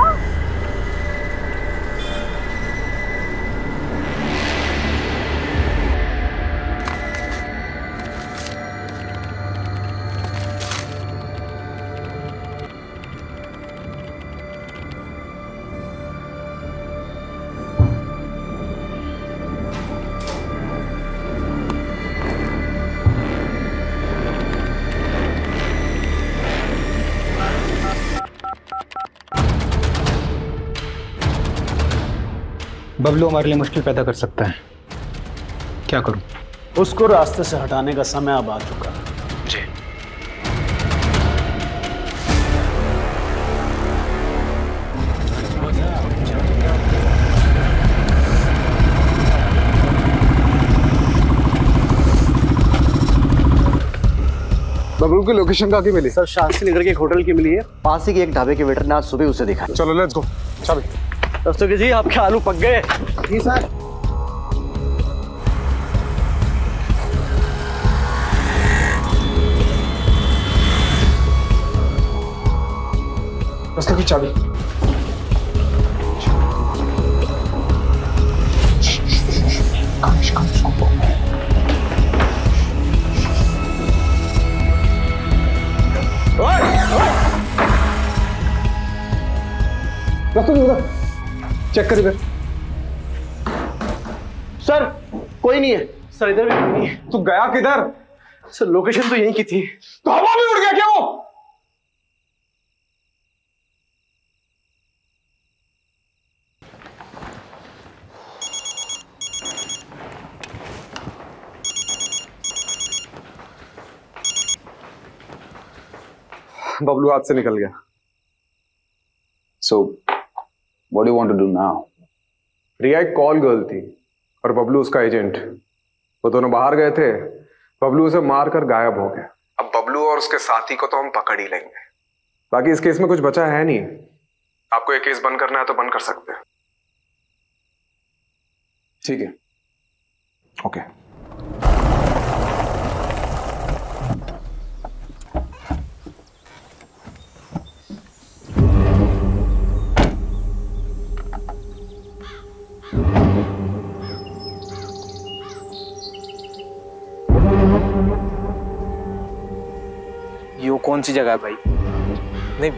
बबलू हमारे लिए मुश्किल पैदा कर सकता है, क्या करूं? उसको रास्ते से हटाने का समय अब आ चुका है। जी। बबलू की लोकेशन कहाँ की मिली? सर शास्त्री नगर के एक होटल की मिली है, पास ही के एक ढाबे के वेटर ने आज सुबह उसे देखा। चलो लेट्स गो। चलो दस्तों जी, आपके आलू पक गए। जी सर। रास्ते की चाबी। रास्ते की उधर चेक कर इधर। सर कोई नहीं है। सर इधर भी कोई नहीं है। तू गया किधर? सर लोकेशन तो यहीं की थी। तो हवा में उड़ गया क्या वो? बबलू हाथ से निकल गया। So, what do you want to do now? रिया एक कॉल गर्ल थी और बबलू उसका एजेंट। वो दोनों बाहर गए थे, बबलू उसे मारकर गायब हो गया। अब बबलू और उसके साथी को तो हम पकड़ ही लेंगे। बाकी इस केस में कुछ बचा है नहीं। आपको ये केस बंद करना है तो बंद कर सकते हैं। ठीक है। ओके। ये कौन सी जगह है भाई? नहीं,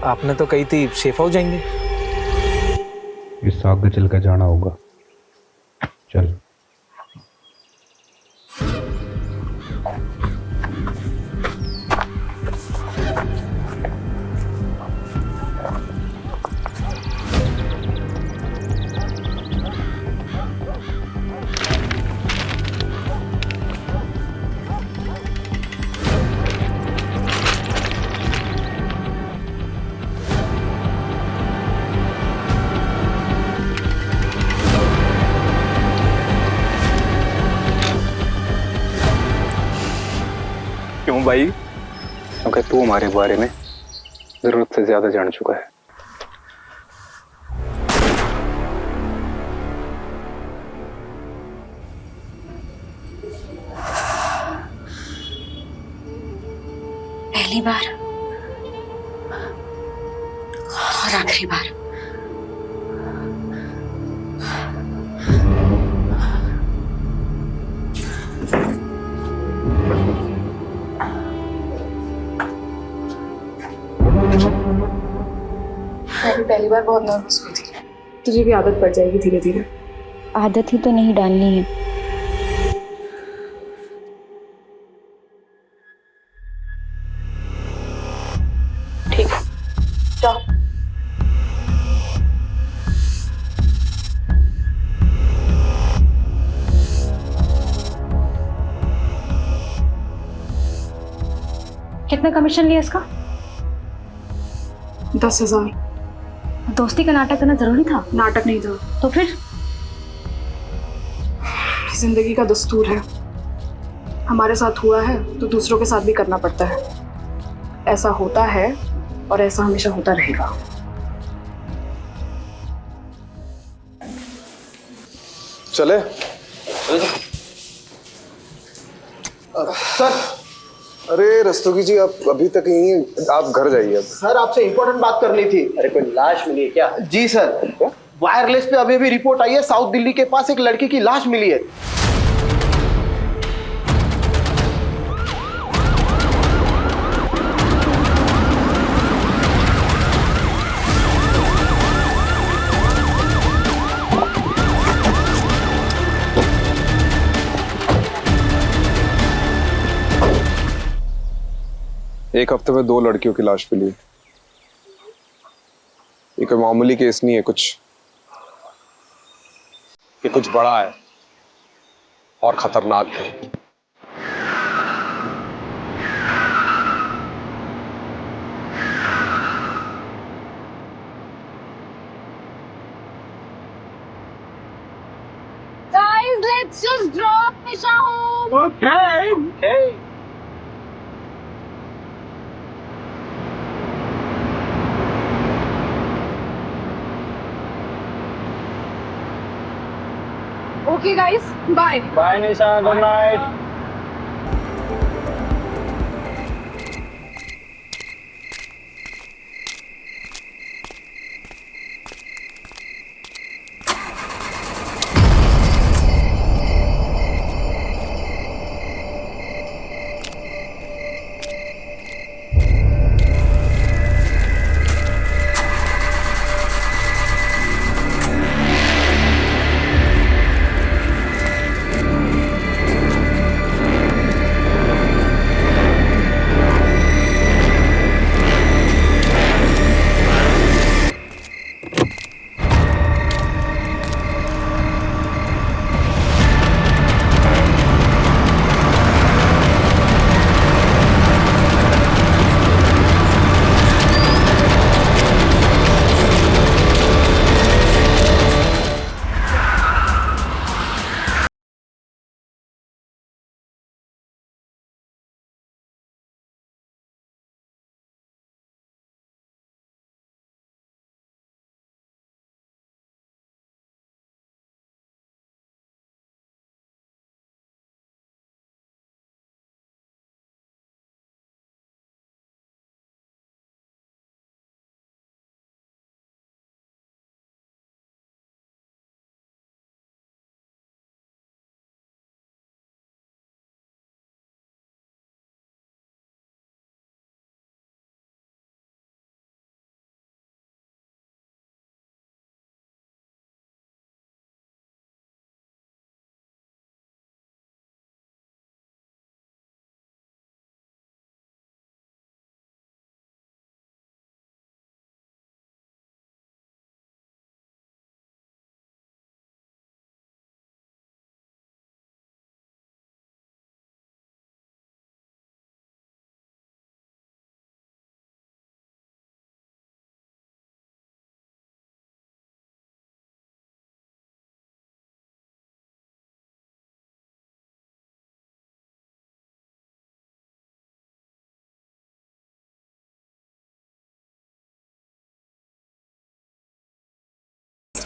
आपने तो कही थी सेफ हाउस जाएंगे। इस आगे चल कर जाना होगा। चल। भाई, क्योंकि तू हमारे बारे में जरूरत से ज्यादा जान चुका है। पहली बार और आखिरी बार। मैं भी पहली बार बहुत नर्वस हुई थी। तुझे भी आदत पड़ जाएगी धीरे धीरे। आदत ही तो नहीं डालनी है। ठीक है, जाओ। कितना कमीशन लिया इसका? 10,000। दोस्ती का नाटक करना जरूरी था? नाटक नहीं था। तो फिर? जिंदगी का दस्तूर है, हमारे साथ हुआ है तो दूसरों के साथ भी करना पड़ता है। ऐसा होता है और ऐसा हमेशा होता रहेगा। चले सर। अरे रस्तोगी जी, आप अभी तक यहीं हैं, आप घर जाइए अब। सर आपसे इंपॉर्टेंट बात करनी थी। अरे कोई लाश मिली है क्या? जी सर, वायरलेस पे अभी भी रिपोर्ट आई है, साउथ दिल्ली के पास एक लड़की की लाश मिली है। एक हफ्ते में 2 लड़कियों की लाश मिली। ये कोई मामूली केस नहीं है, कुछ बड़ा है और खतरनाक है। Guys, let's just drop Nisha home. Okay. Okay guys, bye. Bye Nisha, good night.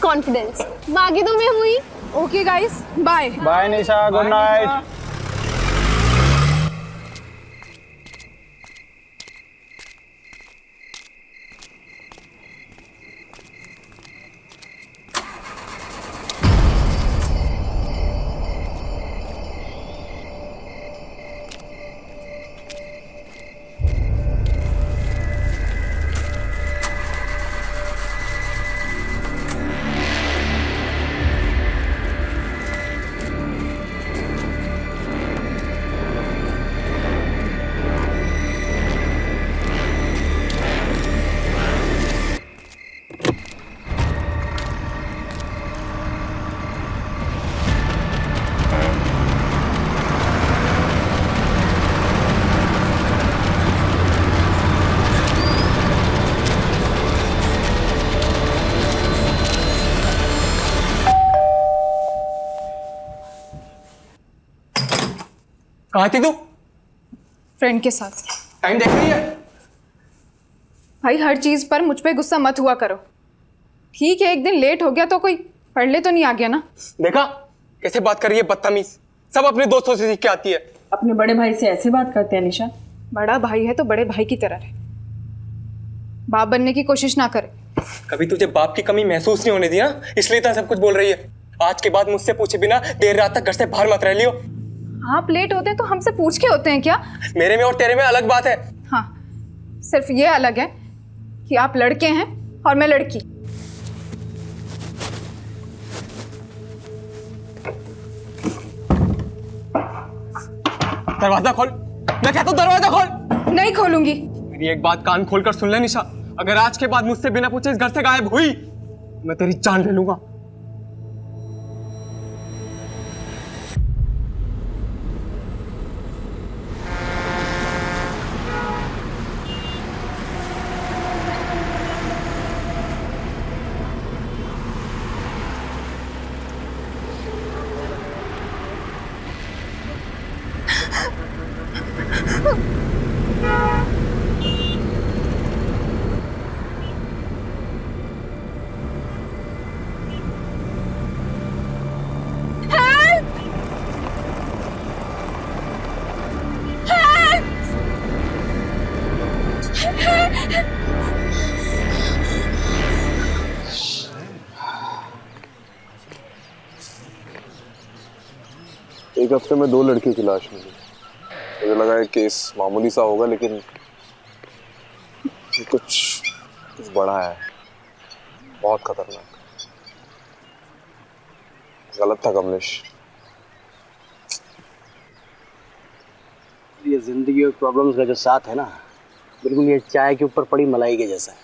Confidence. बाकी तो मैं हुई। ओके गाइस, बाय बाय निशा, गुड नाइट। कहाँ थी तू? फ्रेंड के साथ। टाइम देख रही है? भाई हर चीज पर मुझ पे गुस्सा मत हुआ करो। ठीक है, एक दिन लेट हो गया तो कोई पढ़ ले तो नहीं आ गया ना। देखा कैसे बात कर रही है, बदतमीज। सब अपने दोस्तों से सीख के आती है। अपने बड़े भाई से ऐसे बात करते हैं निशा? बड़ा भाई है तो बड़े भाई की तरह रहे, बाप बनने की कोशिश ना करे। कभी तुझे बाप की कमी महसूस नहीं होने दी ना, इसलिए तो सब कुछ बोल रही है। आज के बाद मुझसे पूछे बिना देर रात तक घर से बाहर मत रह लियो। आप लेट होते हैं तो हमसे पूछ के होते हैं क्या? मेरे में और तेरे में अलग बात है। हाँ, सिर्फ ये अलग है कि आप लड़के हैं और मैं लड़की। दरवाजा खोल, मैं कहता हूँ दरवाजा खोल। नहीं खोलूंगी। मेरी एक बात कान खोल कर सुन ले निशा, अगर आज के बाद मुझसे बिना पूछे इस घर से गायब हुई मैं तेरी जान ले लूंगा। एक हफ्ते में 2 लड़कियों की लाश मिली। मुझे लगा है केस मामूली सा होगा, लेकिन कुछ बड़ा है, बहुत खतरनाक। गलत था कमलेश। ये जिंदगी और प्रॉब्लम्स का जो साथ है ना, बिल्कुल ये चाय के ऊपर पड़ी मलाई के जैसा है।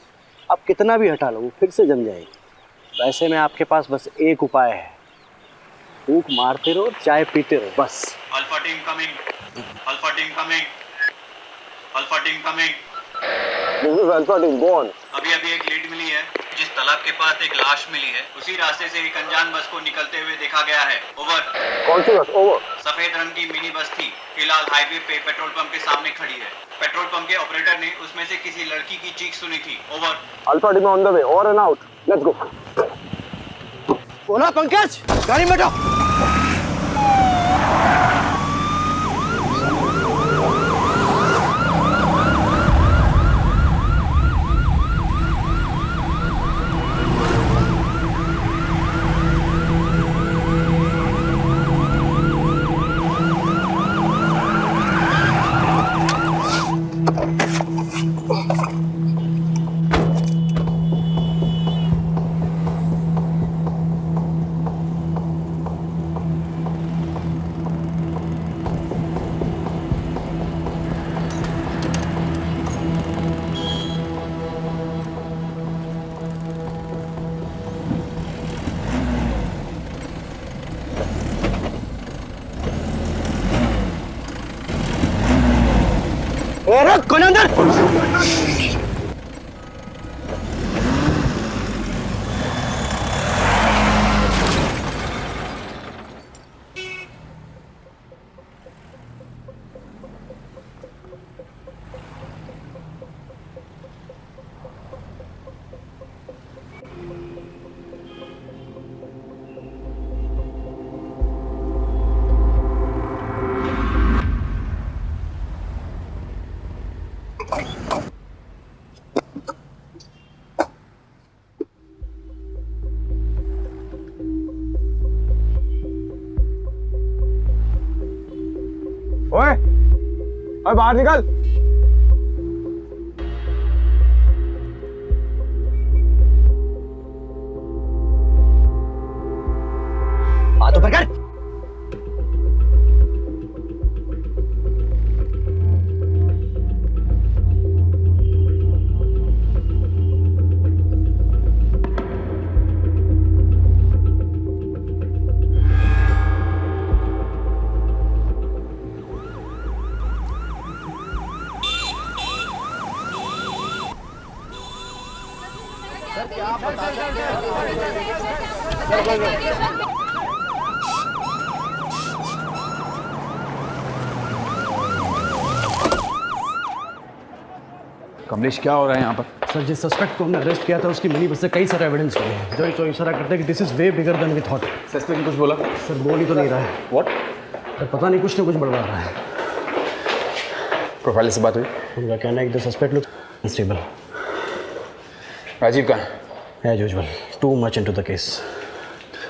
आप कितना भी हटा लो वो फिर से जम जाएगी। वैसे में आपके पास बस एक उपाय है, फूंक मारते रहो, चाय पीते रहो, बस। Alpha team coming, alpha team coming, alpha team coming. This is alpha team, go on. अभी एक लीड मिली है, जिस तालाब के पास एक लाश मिली है, उसी रास्ते से एक अनजान बस को निकलते हुए देखा गया है। ओवर। कौन सी बस? ओवर। सफेद रंग की मिनी बस थी, फिलहाल हाईवे पे पेट्रोल पंप के सामने खड़ी है। पेट्रोल पंप के ऑपरेटर ने उसमें से किसी लड़की की चीख सुनी थी। Over. Alpha team on the way, over and out, let's go. बोला पंकज, गाड़ी में बैठो। कौन अंदर? ओए ओए बाहर निकल। हाथ ऊपर कर। कमलेश क्या हो रहा है यहाँ पर? सर जिस सस्पेक्ट को हमने अरेस्ट किया था उसकी मिनी बस से कई सारे एविडेंस मिले हैं जो इशारा करते हैं कि this is way bigger than we thought. Suspect कुछ बोला? सर बोल ही तो नहीं रहा है। व्हाट? सर पता नहीं कुछ ना कुछ बड़बड़ा रहा है। प्रोफाइल से बात हुई? उनका कहना है कि the suspect looks unstable. Rajeev कहाँ है? As usual too much into the case.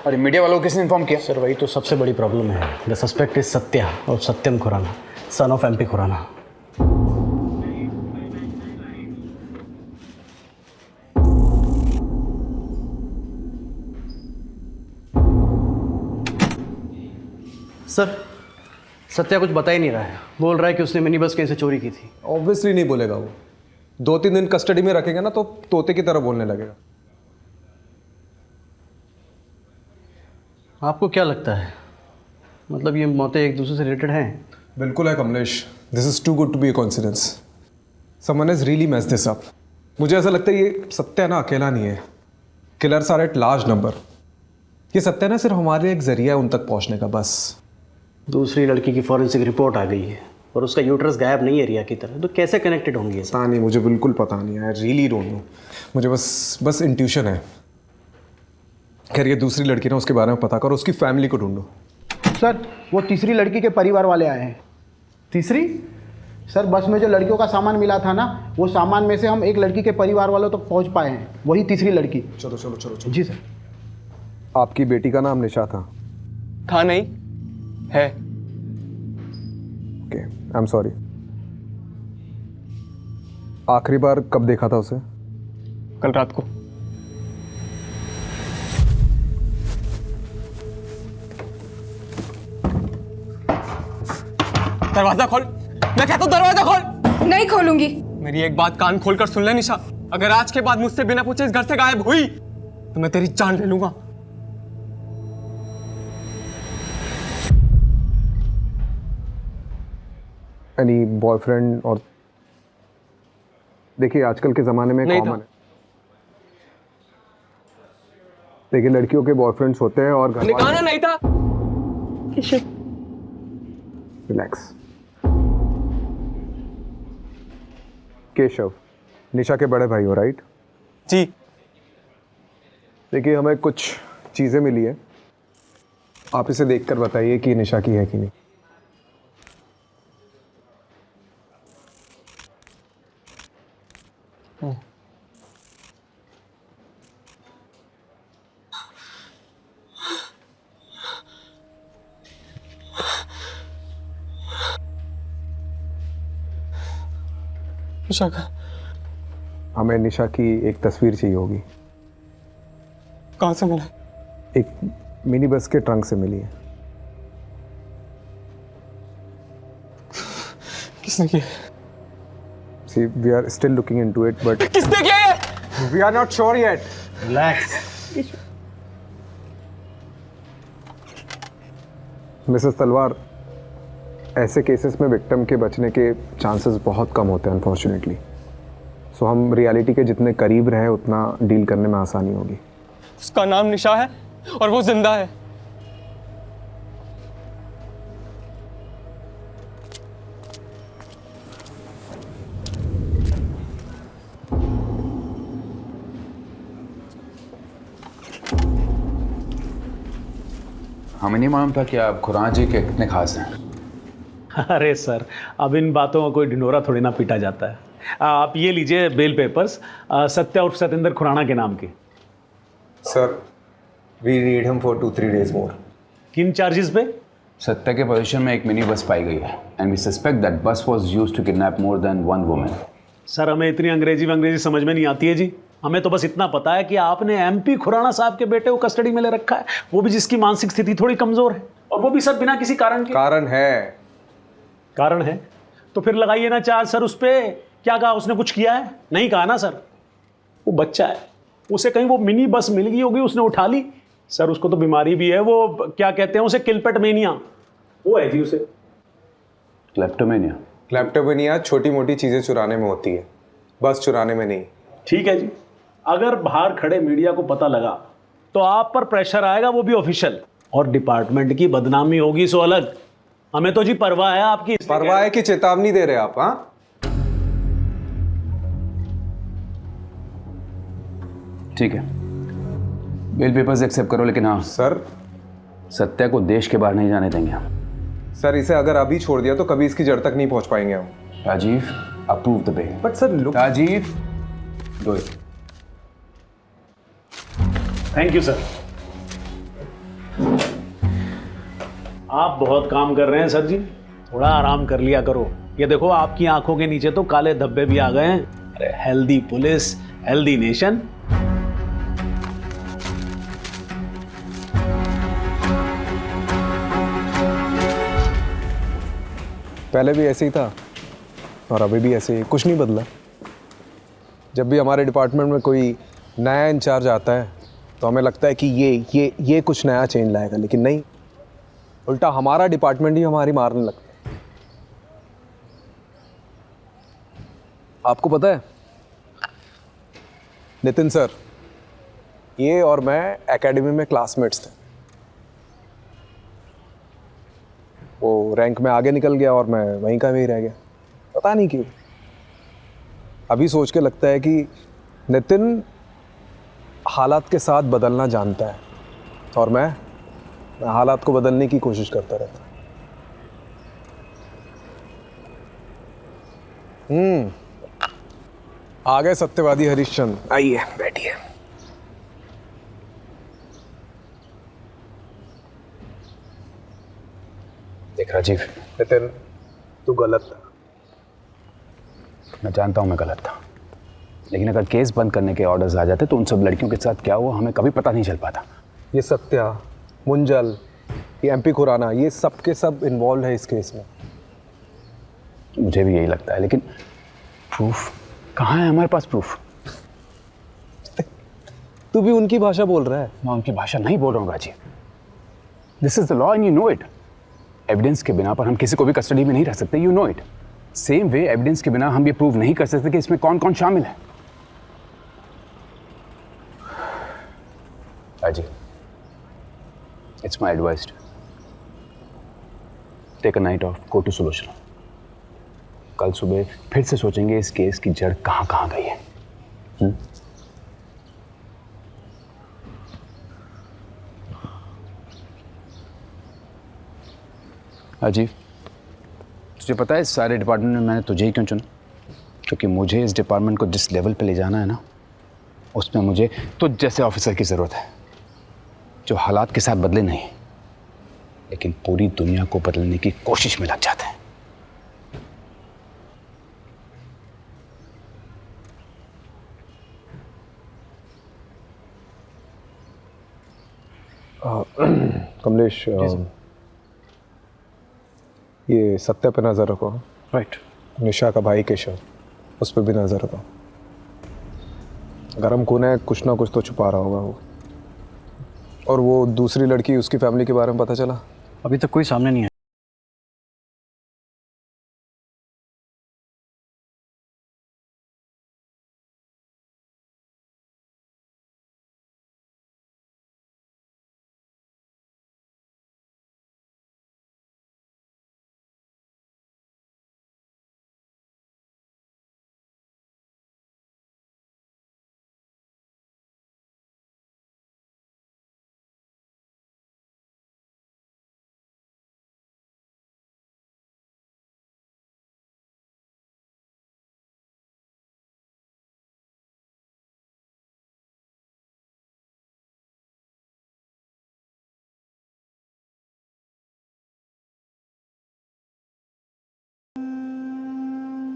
और मीडिया वालों को किसने इन्फॉर्म किया? सर वही तो सबसे बड़ी प्रॉब्लम है। द सस्पेक्ट इज सत्या और Satyam Khurana, son of MP Khurana. Sir Satya कुछ बता ही नहीं रहा है। बोल रहा है कि उसने मिनी बस कहीं से चोरी की थी। ऑब्वियसली नहीं बोलेगा वो। 2-3 दिन कस्टडी में रखेगा ना तो तोते की तरह बोलने लगेगा। आपको क्या लगता है, मतलब ये मौतें एक दूसरे से रिलेटेड हैं? बिल्कुल है Kamlesh. This is too good to be a coincidence. Someone has really messed this up. मुझे ऐसा लगता है ये सत्या ना अकेला नहीं है। Killers are at large number. ये सत्या ना सिर्फ हमारे लिए एक जरिया है उन तक पहुंचने का, बस। दूसरी लड़की की फॉरेंसिक रिपोर्ट आ गई है और उसका यूट्रस गायब नहीं है रिया की तरह, तो कैसे कनेक्टेड होंगी? पता नहीं, मुझे बिल्कुल पता नहीं। I really don't know. मुझे बस इंट्यूशन है। खैर ये दूसरी लड़की ना उसके बारे में पता करो, उसकी फैमिली को ढूंढो। सर वो तीसरी लड़की के परिवार वाले आए हैं। तीसरी? सर बस में जो लड़कियों का सामान मिला था ना, वो सामान में से हम एक लड़की के परिवार वालों तक पहुंच पाए हैं, वही तीसरी लड़की। चलो चलो चलो चलो। जी सर। आपकी बेटी का नाम निशा था? था नहीं, है। Okay, I am sorry. आखिरी बार कब देखा था उसे? कल रात को। दरवाजा खोल, मैं कहता हूं दरवाजा खोल। नहीं खोलूंगी। मेरी एक बात कान खोलकर सुन ले निशा, अगर आज के बाद मुझसे बिना पूछे इस घर से गायब हुई तो मैं तेरी जान ले लूंगा। Any boyfriend? और देखिए आजकल के ज़माने में कॉमन है। देखिए लड़कियों के बॉयफ्रेंड्स होते हैं और घर निकालना नहीं था। रिलैक्स। केशव, निशा के बड़े भाई हो, राइट? जी। देखिए हमें कुछ चीज़ें मिली है, आप इसे देखकर बताइए कि निशा की है कि नहीं। निशा का? हमें निशा की एक तस्वीर चाहिए होगी। कहाँ से मिला? एक मिनी बस के ट्रंक से मिली है। किसने किया? See, we are still looking into it, but किसने किया है? we are not sure yet. Relax. Mrs तलवार, ऐसे केसेस में विक्टिम के बचने के चांसेस बहुत कम होते हैं अनफॉर्चुनेटली। सो हम रियलिटी के जितने करीब रहे उतना डील करने में आसानी होगी। उसका नाम निशा है और वो जिंदा है। हमें नहीं मालूम था कि आप खुराना जी के कितने खास हैं। अरे सर, अब इन बातों का कोई ढिंढोरा थोड़ी ना पीटा जाता है। आप ये लीजिए बेल पेपर्स, सत्या उर्फ सतेंद्र खुराना के नाम के। Sir, we need him for 2-3 days more. किन चार्जेस पे? सत्या के पोजीशन में एक मिनी बस पाई गई है and we suspect that bus was used to kidnap more than one woman. Sir हमें इतनी अंग्रेजी समझ में नहीं आती है जी। हमें तो बस इतना पता है कि आपने एमपी खुराना साहब के बेटे को कस्टडी में ले रखा है, वो भी जिसकी मानसिक स्थिति थोड़ी कमजोर है, और वो भी सर बिना किसी कारण के। कारण है तो फिर लगाइए ना चार्ज सर उस पे। क्या कहा उसने, कुछ किया है? नहीं कहा ना सर। वो बच्चा है, उसे कहीं वो मिनी बस मिल गई होगी, उसने उठा ली। सर उसको तो बीमारी भी है, वो क्या कहते हैं उसे, किलपेट मेनिया, वो है जी उसे। क्लेप्टोमेनिया छोटी मोटी चीजें चुराने में होती है, बस चुराने में नहीं। ठीक है जी, अगर बाहर खड़े मीडिया को पता लगा तो आप पर प्रेशर आएगा, वो भी ऑफिशियल, और डिपार्टमेंट की बदनामी होगी सो अलग। हमें तो जी परवाह है आपकी। परवाह है कि चेतावनी दे रहे आप? हाँ, ठीक है, बेल पेपर्स एक्सेप्ट करो, लेकिन हाँ सर, सत्या को देश के बाहर नहीं जाने देंगे हम। सर इसे अगर अभी छोड़ दिया तो कभी इसकी जड़ तक नहीं पहुंच पाएंगे हम। Rajeev, approve the bail. But sir look, Rajeev, do it. Thank you sir. आप बहुत काम कर रहे हैं सर जी, थोड़ा आराम कर लिया करो। ये देखो आपकी आंखों के नीचे तो काले धब्बे भी आ गए हैं। अरे हेल्दी पुलिस, हेल्दी नेशन। पहले भी ऐसे ही था और अभी भी ऐसे ही, कुछ नहीं बदला। जब भी हमारे डिपार्टमेंट में कोई नया इंचार्ज आता है तो हमें लगता है कि ये कुछ नया चेंज लाएगा, लेकिन नहीं, उल्टा हमारा डिपार्टमेंट ही हमारी मारने लगता है। आपको पता है नितिन सर, ये और मैं एकेडमी में क्लासमेट्स थे। वो रैंक में आगे निकल गया और मैं वहीं का वहीं रह गया, पता नहीं क्यों। अभी सोच के लगता है कि नितिन हालात के साथ बदलना जानता है और मैं हालात को बदलने की कोशिश करता रहता। आ गए सत्यवादी हरिश्चंद्र, आइए बैठिए। देख राजीव, नितिन तू गलत था। मैं जानता हूँ मैं गलत था, लेकिन अगर केस बंद करने के ऑर्डर्स आ जाते तो उन सब लड़कियों के साथ क्या हुआ हमें कभी पता नहीं चल पाता। ये सत्या, मुंजल, ये एमपी खुराना, ये सब के सब इन्वॉल्व है इस केस में। मुझे भी यही लगता है, लेकिन प्रूफ कहाँ है? हमारे पास प्रूफ। तू भी उनकी भाषा बोल रहा है। मैं उनकी भाषा नहीं बोल रहा हूँ Rajeev. This is the law and you know it. Evidence के बिना पर हम किसी को भी कस्टडी में नहीं रख सकते, you know it. Same way evidence के बिना हम ये प्रूव नहीं कर सकते कि इसमें कौन कौन शामिल है। Rajeev, it's my advice, take a night off, go to solution. कल सुबह फिर से सोचेंगे इस केस की जड़ कहाँ कहाँ गई है। राजीव, तुझे पता है इस सारे डिपार्टमेंट में मैंने तुझे ही क्यों चुना? क्योंकि मुझे इस डिपार्टमेंट को जिस लेवल पे ले जाना है ना, उसमें मुझे तुझ जैसे ऑफिसर की ज़रूरत है, जो हालात के साथ बदले नहीं, लेकिन पूरी दुनिया को बदलने की कोशिश में लग जाते हैं। कमलेश, ये सत्या पे नज़र रखो। राइट। निशा का भाई केशव, उस पर भी नज़र रखो। गरम खून है, कुछ ना कुछ तो छुपा रहा होगा वो। और वो दूसरी लड़की, उसकी फैमिली के बारे में पता चला? अभी तक कोई सामने नहीं आया।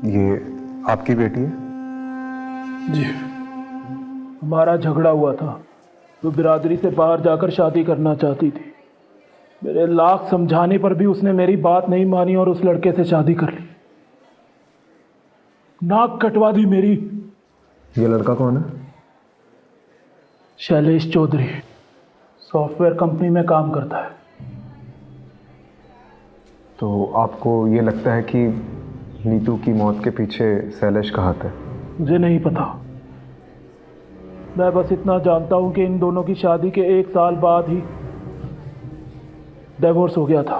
ये आपकी बेटी है? जी, हमारा झगड़ा हुआ था। वो बिरादरी से बाहर जाकर शादी करना चाहती थी। मेरे लाख समझाने पर भी उसने मेरी बात नहीं मानी और उस लड़के से शादी कर ली। नाक कटवा दी मेरी। ये लड़का कौन है? शैलेश चौधरी, सॉफ्टवेयर कंपनी में काम करता है। तो आपको ये लगता है कि नीतू की मौत के पीछे शैलेश का हाथ है? मुझे नहीं पता। मैं बस इतना जानता हूं कि इन दोनों की शादी के 1 साल बाद ही डिवोर्स हो गया था।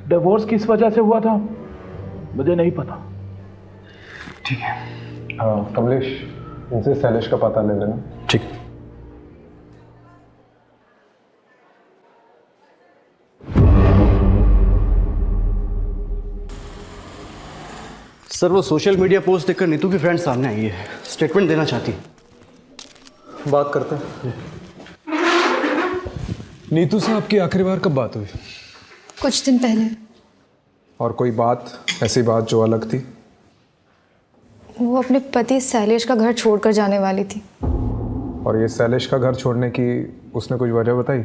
डिवोर्स किस वजह से हुआ था मुझे नहीं पता। ठीक है, कमलेश, इनसे शैलेश का पता ले लेना। ठीक। सर, वो सोशल मीडिया पोस्ट देखकर नीतू की फ्रेंड सामने आई है, स्टेटमेंट देना चाहती है। बात करते हैं। नीतू से आपकी आखिरी बार कब बात हुई? कुछ दिन पहले। और कोई बात, ऐसी बात जो अलग थी? वो अपने पति शैलेश का घर छोड़कर जाने वाली थी। और ये शैलेश का घर छोड़ने की उसने कुछ वजह बताई?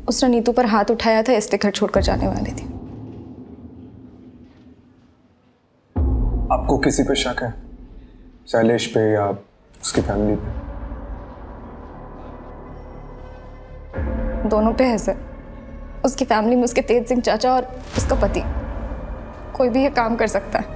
उसने नीतू पर हाथ उठाया था, इसलिए घर छोड़कर जाने वाली थी। आपको किसी पे शक है? शैलेश पे या उसकी फैमिली पे? दोनों पे है सर। उसकी फैमिली में उसके तेज सिंह चाचा और उसका पति, कोई भी ये काम कर सकता है।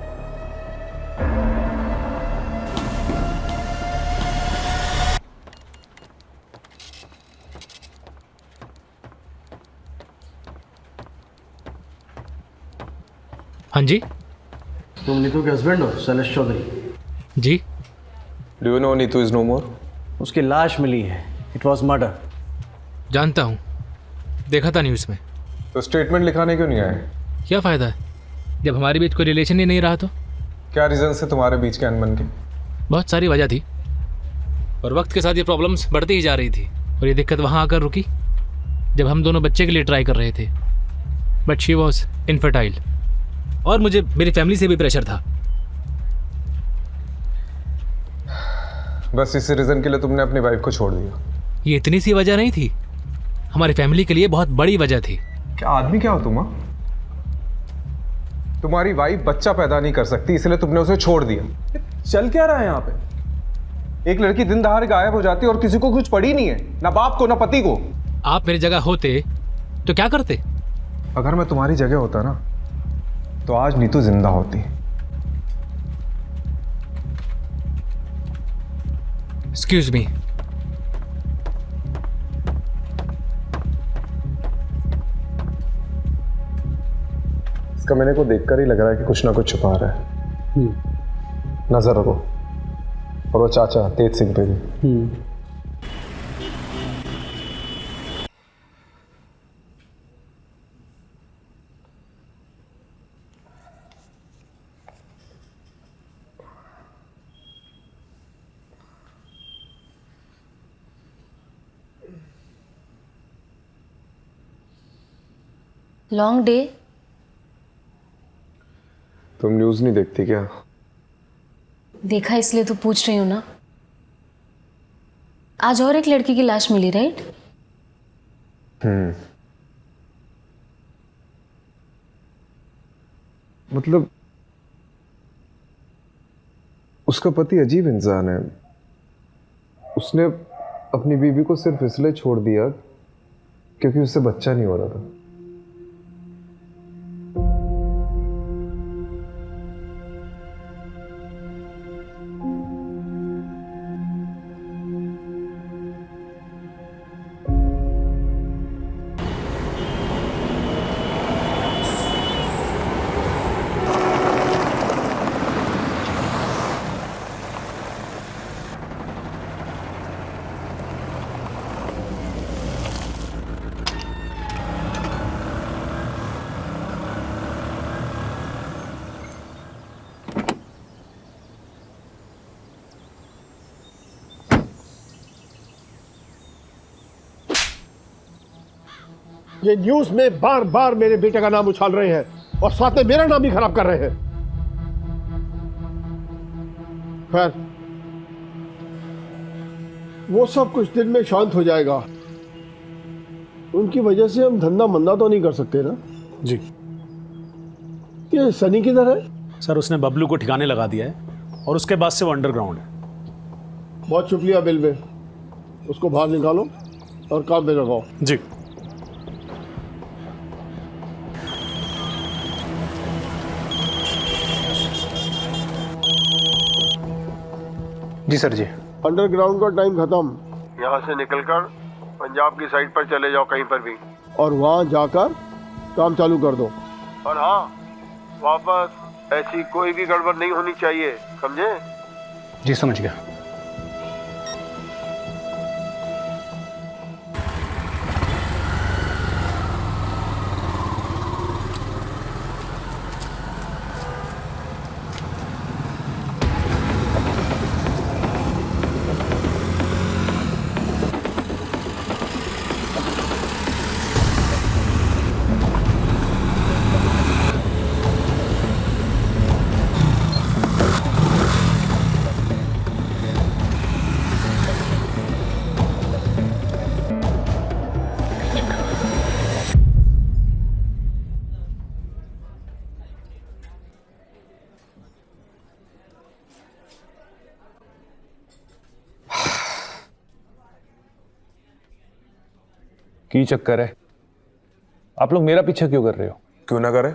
हाँ जी। तुम नीतू के हस्बैंड हो, शैलेश चौधरी? जी। Do you know Neetu is no more? उसकी लाश मिली है। It was murder. जानता हूँ, देखा था न्यूज़ में। तो स्टेटमेंट लिखाने क्यों नहीं आए? क्या फ़ायदा है जब हमारे बीच कोई रिलेशन ही नहीं रहा तो? क्या रीज़न से तुम्हारे बीच के अनबन के? बहुत सारी वजह थी और वक्त के साथ ये प्रॉब्लम्स बढ़ती ही जा रही थी। और ये दिक्कत वहाँ आकर रुकी जब हम दोनों बच्चे के लिए ट्राई कर रहे थे। बट शी वॉज इनफर्टाइल और मुझे मेरी फैमिली से भी प्रेशर था। बस इसी रीज़न के लिए तुमने अपनी वाइफ को छोड़ दिया? ये इतनी सी वजह नहीं थी, हमारी फैमिली के लिए बहुत बड़ी वजह थी। क्या आदमी क्या हो तुम? तुम्हारी वाइफ बच्चा पैदा नहीं कर सकती, इसलिए तुमने उसे छोड़ दिया। चल क्या रहा है यहाँ पे? एक लड़की दिन दहाड़े गायब हो जाती है और किसी को कुछ पड़ी नहीं है, ना बाप को ना पति को। आप मेरी जगह होते तो क्या करते? अगर मैं तुम्हारी जगह होता ना तो आज नीतू जिंदा होती। Excuse me. इसका मैंने को देखकर ही लग रहा है कि कुछ ना कुछ छुपा रहा है। नजर रखो। और वो चाचा तेज सिंह पे भी। Long day. तुम न्यूज़ नहीं देखती क्या? देखा इसलिए तो पूछ रही हूँ ना। आज और एक लड़की की लाश मिली, राइट? मतलब उसका पति अजीब इंसान है। उसने अपनी बीवी को सिर्फ इसलिए छोड़ दिया क्योंकि उससे बच्चा नहीं हो रहा था। ये न्यूज में बार बार मेरे बेटे का नाम उछाल रहे हैं। और साथ में मेरा नाम भी खराब कर रहे हैं। खैर, वो सब कुछ दिन में शांत हो जाएगा। उनकी वजह से हम धंधा मंदा तो नहीं कर सकते ना? जी। ये सनी किधर है? सर उसने बबलू को ठिकाने लगा दिया है और उसके बाद से वो अंडरग्राउंड है। बहुत शुक्रिया बिलवे, उसको बाहर निकालो और काम पे लगाओ। जी। जी सर जी। अंडरग्राउंड का टाइम खत्म। यहाँ से निकलकर पंजाब की साइड पर चले जाओ कहीं पर भी, और वहाँ जाकर काम चालू कर दो। और हाँ, वापस ऐसी कोई भी गड़बड़ नहीं होनी चाहिए, समझे? जी समझ गया। की चक्कर है? आप लोग मेरा पीछा क्यों कर रहे हो? क्यों ना करे,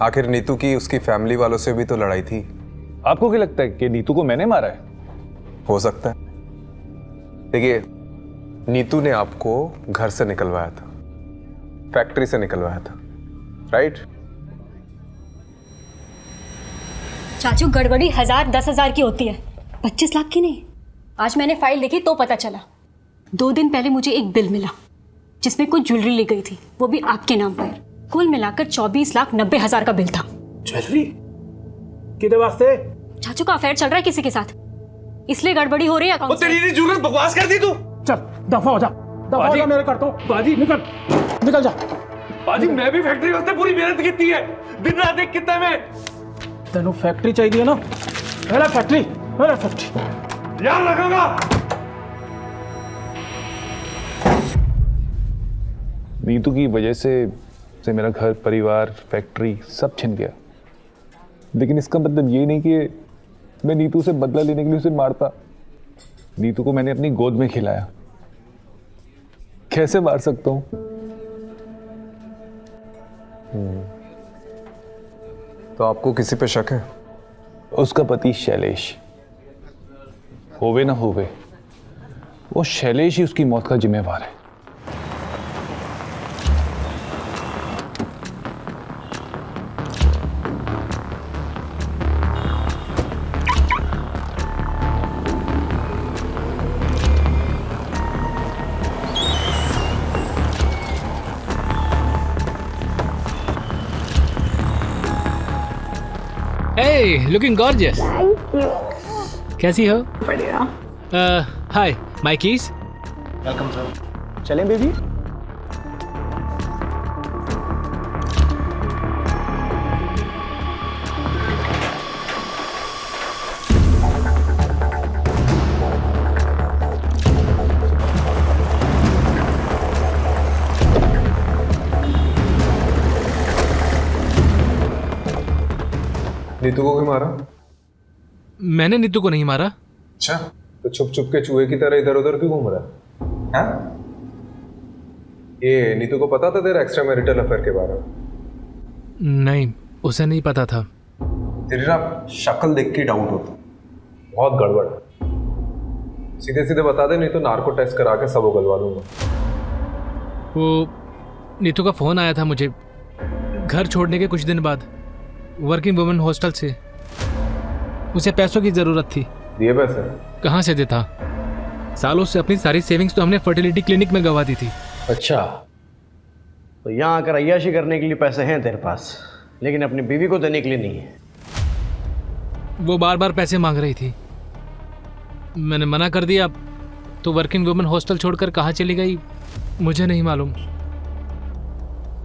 आखिर नीतू की उसकी फैमिली वालों से भी तो लड़ाई थी। आपको क्या लगता है कि नीतू को मैंने मारा है? हो सकता है। देखिए, नीतू ने आपको घर से निकलवाया था, फैक्ट्री से निकलवाया था, राइट? चाचू गड़बड़ी 1000 10,000 की होती है, 25 लाख की नहीं। आज मैंने फाइल देखी तो पता चला। 2 दिन पहले मुझे एक बिल मिला जिसमें कुछ ज्वेलरी ली गई थी, वो भी आपके नाम पर। कुल मिलाकर 24,90,000 का बिल था। ज्वेलरी किधर वास्ते? चाचू का अफेयर चल रहा है किसी के साथ, इसलिए गड़बड़ी हो रही है अकाउंट। तेरी जरूरत बकवास कर दी तू। चल दफा हो जा, दफा हो जा, मेरे करता हूं। बाजी निकल जा। बाजी मैं भी फैक्ट्री वास्ते पूरी मेहनत की है, दिन रात एक कितना में। तेनू फैक्ट्री चाहिए ना? मेरा फैक्ट्री याद रखूंगा। नीतू की वजह से मेरा घर, परिवार, फैक्ट्री सब छिन गया। लेकिन इसका मतलब ये नहीं कि मैं नीतू से बदला लेने के लिए उसे मारता। नीतू को मैंने अपनी गोद में खिलाया, कैसे मार सकता हूं? तो आपको किसी पे शक है? उसका पति शैलेश, होवे ना होवे, वो शैलेश ही उसकी मौत का जिम्मेवार है। Hey, looking gorgeous. Thank you. कैसी हो? बढ़िया। हाय, my keys. Welcome sir. चलें बेबी? नीतू को क्यों मारा? मैंने नीतू को नहीं मारा। अच्छा, तो छुप छुप के चूहे की तरह इधर उधर क्यों घूम रहा है? हाँ? ये नीतू को पता था तेरा एक्स्ट्रा मैरिटल अफेयर के बारे में? नहीं, उसे नहीं पता था। तेरी ना शक्ल देख के डाउट होता, बहुत गड़बड़ है। सीधे सीधे बता दे, नहीं तो नार्को टेस्ट करा के सब उगलवा दूंगा। वो नीतू का फोन आया था मुझे घर छोड़ने के कुछ दिन बाद, वर्किंग वुमेन हॉस्टल से। उसे पैसों की जरूरत थी। दिए पैसे? कहाँ से देता? सालों से अपनी सारी सेविंग्स तो हमने फर्टिलिटी क्लिनिक में गवा दी थी। अच्छा, तो यहाँ आकर अय्याशी करने के लिए पैसे हैं तेरे पास, लेकिन अपनी बीवी को देने के लिए नहीं है। वो बार बार पैसे मांग रही थी, मैंने मना कर दिया। तो वर्किंग वुमेन हॉस्टल छोड़कर कहाँ चली गई मुझे नहीं मालूम।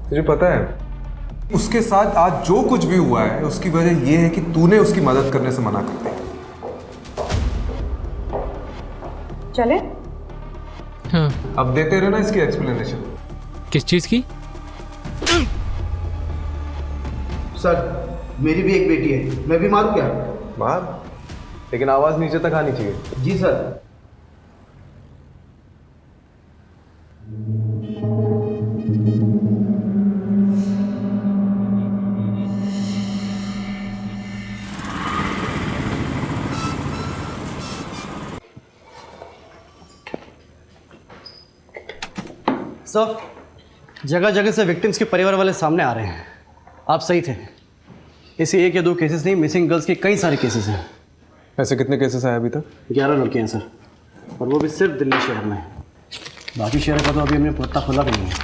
तुझे पता है उसके साथ आज जो कुछ भी हुआ है उसकी वजह यह है कि तूने उसकी मदद करने से मना कर दिया। चले? हाँ। अब देते रहे ना इसकी एक्सप्लेनेशन। किस चीज की? सर मेरी भी एक बेटी है, मैं भी मारूं क्या? मार, लेकिन आवाज नीचे तक आनी चाहिए। जी सर। सर, जगह जगह से विक्टिम्स के परिवार वाले सामने आ रहे हैं। आप सही थे, ऐसे 1 या 2 केसेस नहीं, मिसिंग गर्ल्स के कई सारे केसेस हैं। ऐसे कितने केसेस आए अभी तक? 11 लड़के हैं सर, और वो भी सिर्फ दिल्ली शहर में। बाकी शहर का तो अभी हमने पता खुला भी नहीं है।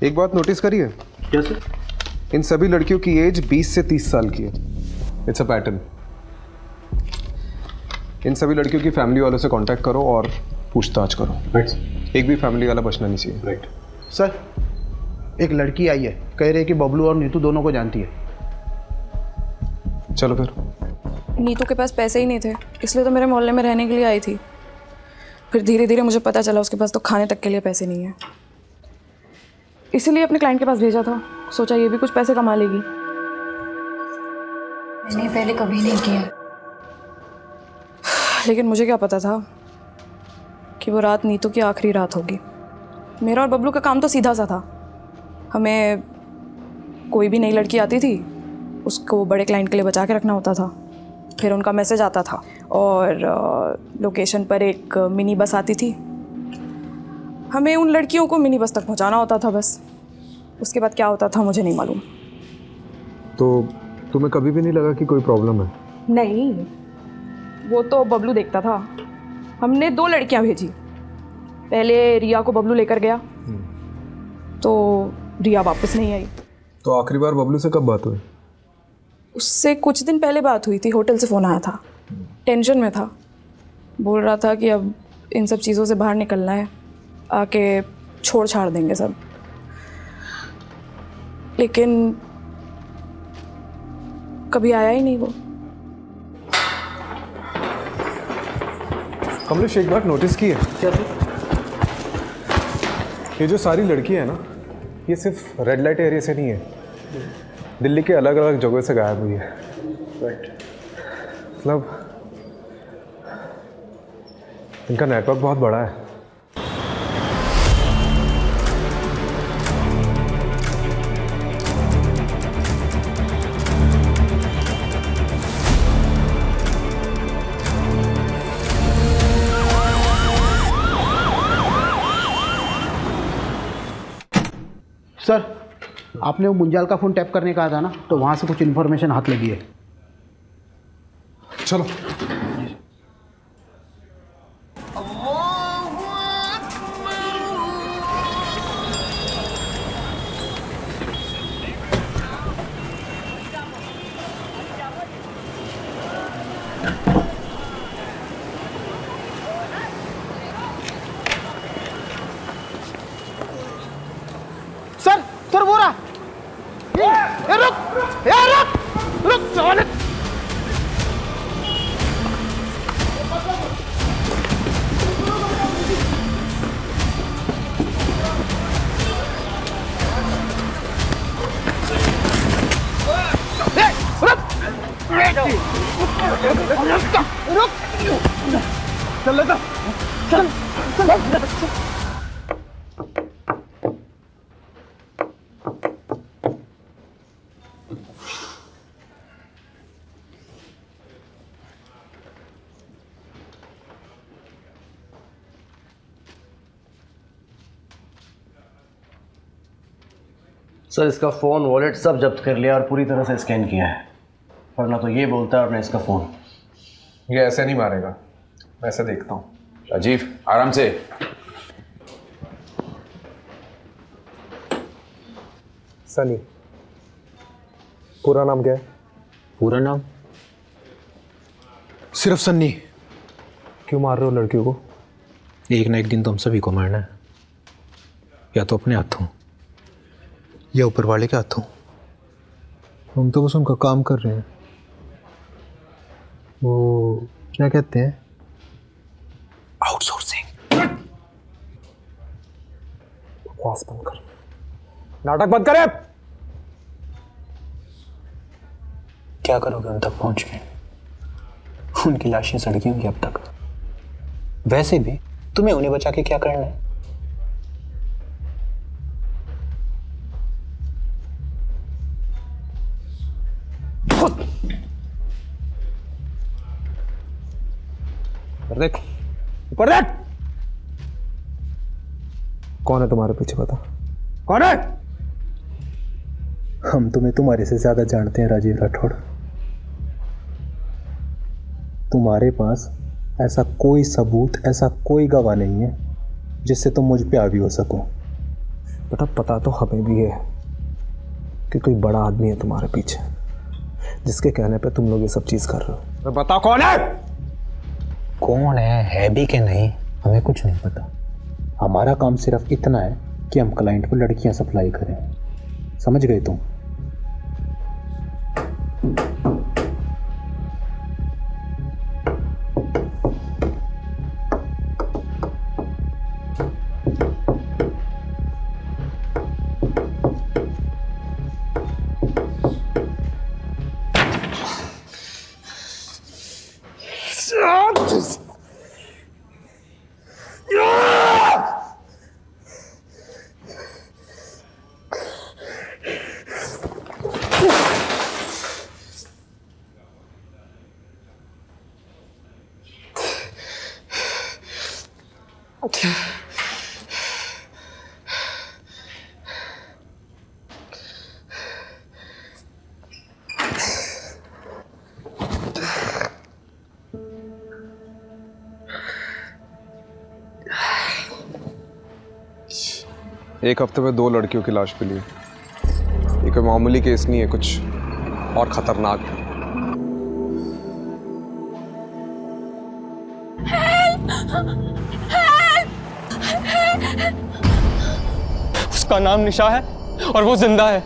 एक बात नोटिस करी है? क्या सर? इन सभी लड़कियों की एज 20 से 30 साल की है। It's a pattern. इन सभी लड़कियों की फैमिली वालों से कांटेक्ट करो और पूछताछ करो। एक भी फैमिली वाला बचना नहीं चाहिए। राइट। सर एक लड़की आई है, कह रही है कि बबलू और नीतू दोनों को जानती है। चलो फिर। नीतू के पास पैसे ही नहीं थे, इसलिए तो मेरे मोहल्ले में रहने के लिए आई थी। फिर धीरे धीरे मुझे पता चला उसके पास तो खाने तक के लिए पैसे नहीं है, इसीलिए अपने क्लाइंट के पास भेजा था। सोचा ये भी कुछ पैसे कमा लेगी। मैंने पहले कभी नहीं किया, लेकिन मुझे क्या पता था कि वो रात नीतू की आखिरी रात होगी। मेरा और बबलू का काम तो सीधा सा था। हमें कोई भी नई लड़की आती थी उसको बड़े क्लाइंट के लिए बचा के रखना होता था। फिर उनका मैसेज आता था और लोकेशन पर एक मिनी बस आती थी। हमें उन लड़कियों को मिनी बस तक पहुंचाना होता था बस। उसके बाद क्या होता था मुझे नहीं मालूम। तो तुम्हें कभी भी नहीं लगा कि कोई प्रॉब्लम है? नहीं, वो तो बबलू देखता था। हमने 2 लड़कियां भेजी। पहले रिया को बबलू लेकर गया, तो रिया वापस नहीं आई। तो आखिरी बार बबलू से कब बात हुई? उससे कुछ दिन पहले बात हुई थी, होटल से फ़ोन आया था। टेंशन में था, बोल रहा था कि अब इन सब चीज़ों से बाहर निकलना है, आके छोड़ छाड़ देंगे सब। लेकिन कभी आया ही नहीं वो। कमलेश एक बात नोटिस की है? क्या? ये जो सारी लड़कियां हैं ना, ये सिर्फ रेड लाइट एरिया से नहीं है, दिल्ली के अलग अलग जगहों से गायब हुई है। मतलब इनका नेटवर्क बहुत बड़ा है। सर आपने वो मुंजाल का फ़ोन टैप करने कहा था ना, तो वहाँ से कुछ इन्फॉर्मेशन हाथ लगी है। चलो। सर वो रहा। ये रुक साले। चल लेता चल चल। सर इसका फ़ोन, वॉलेट सब जब्त कर लिया और पूरी तरह से स्कैन किया है, वरना तो ये बोलता है और मैं इसका फ़ोन। ये ऐसे नहीं मारेगा, मैं ऐसे देखता हूँ। राजीव आराम से। सनी। पूरा नाम क्या है? पूरा नाम? सिर्फ सन्नी। क्यों मार रहे हो लड़कियों को? एक ना एक दिन तो हम सभी को मारना है, या तो अपने हाथों या ऊपर वाले के हाथों। हम तो बस उनका काम कर रहे हैं। वो क्या कहते हैं? आउटसोर्सिंग। बकवास बंद कर, नाटक बंद करे। क्या करोगे उन तक पहुंच के? उनकी लाशें सड़की होंगी अब तक। वैसे भी तुम्हें उन्हें बचा के क्या करना है? देख, ऊपर देख। कौन है तुम्हारे पीछे, बता कौन है? हम तुम्हें तुम्हारे से ज्यादा जानते हैं राजीव राठौड़। तुम्हारे पास ऐसा कोई सबूत, ऐसा कोई गवाह नहीं है जिससे तुम मुझ पे हावी हो सको। पता तो हमें भी है कि कोई बड़ा आदमी है तुम्हारे पीछे, जिसके कहने पे तुम लोग ये सब चीज कर रहे हो। बता कौन है? कौन है भी कि नहीं, हमें कुछ नहीं पता। हमारा काम सिर्फ इतना है कि हम क्लाइंट को लड़कियां सप्लाई करें। समझ गए तुम? एक हफ्ते में 2 लड़कियों की लाश मिली है। ये कोई मामूली केस नहीं है, कुछ और खतरनाक है। उसका नाम निशा है और वो जिंदा है।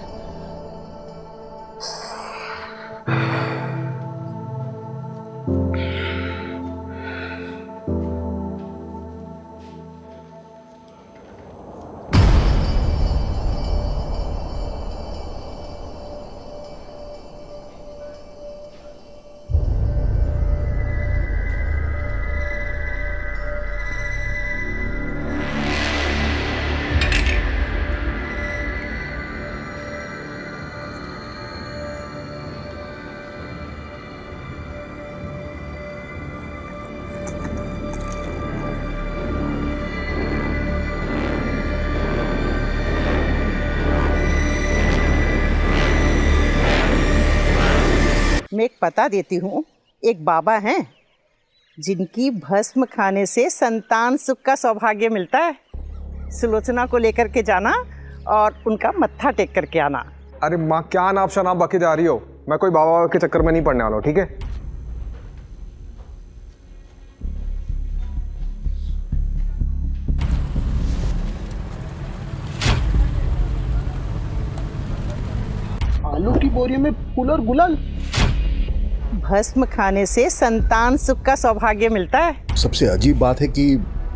मैं एक पता देती हूँ। एक बाबा हैं जिनकी भस्म खाने से संतान सुख का सौभाग्य मिलता है। सुलोचना को लेकर के जाना और उनका मत्था टेक करके आना। अरे माँ, क्या नाप शनाप बके जा रही हो? मैं कोई बाबा के चक्कर में नहीं पड़ने वाला हूँ, ठीक है? आलू की बोरी में फूल और गुलाल। भस्म खाने से संतान सुख का सौभाग्य मिलता है। सबसे अजीब बात है कि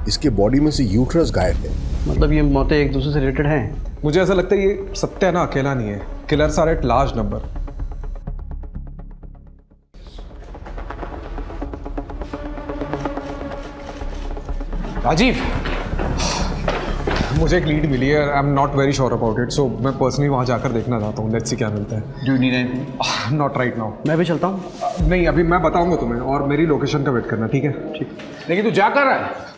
इसके बॉडी में से यूट्रस गायब है। मतलब ये मौतें एक दूसरे से रिलेटेड हैं? मुझे ऐसा लगता है ये सत्य ना अकेला नहीं है। Killers are at large number. Rajiv, मुझे एक लीड मिली है। I am not very sure about it, so मैं पर्सनली वहाँ जाकर देखना चाहता हूँ। लेट्स सी क्या मिलता है। Do you need anything? Not right now. मैं भी चलता हूँ? नहीं, अभी मैं बताऊंगा तुम्हें, और मेरी लोकेशन का वेट करना, ठीक है? ठीक। लेकिन तू जा कर रहा है?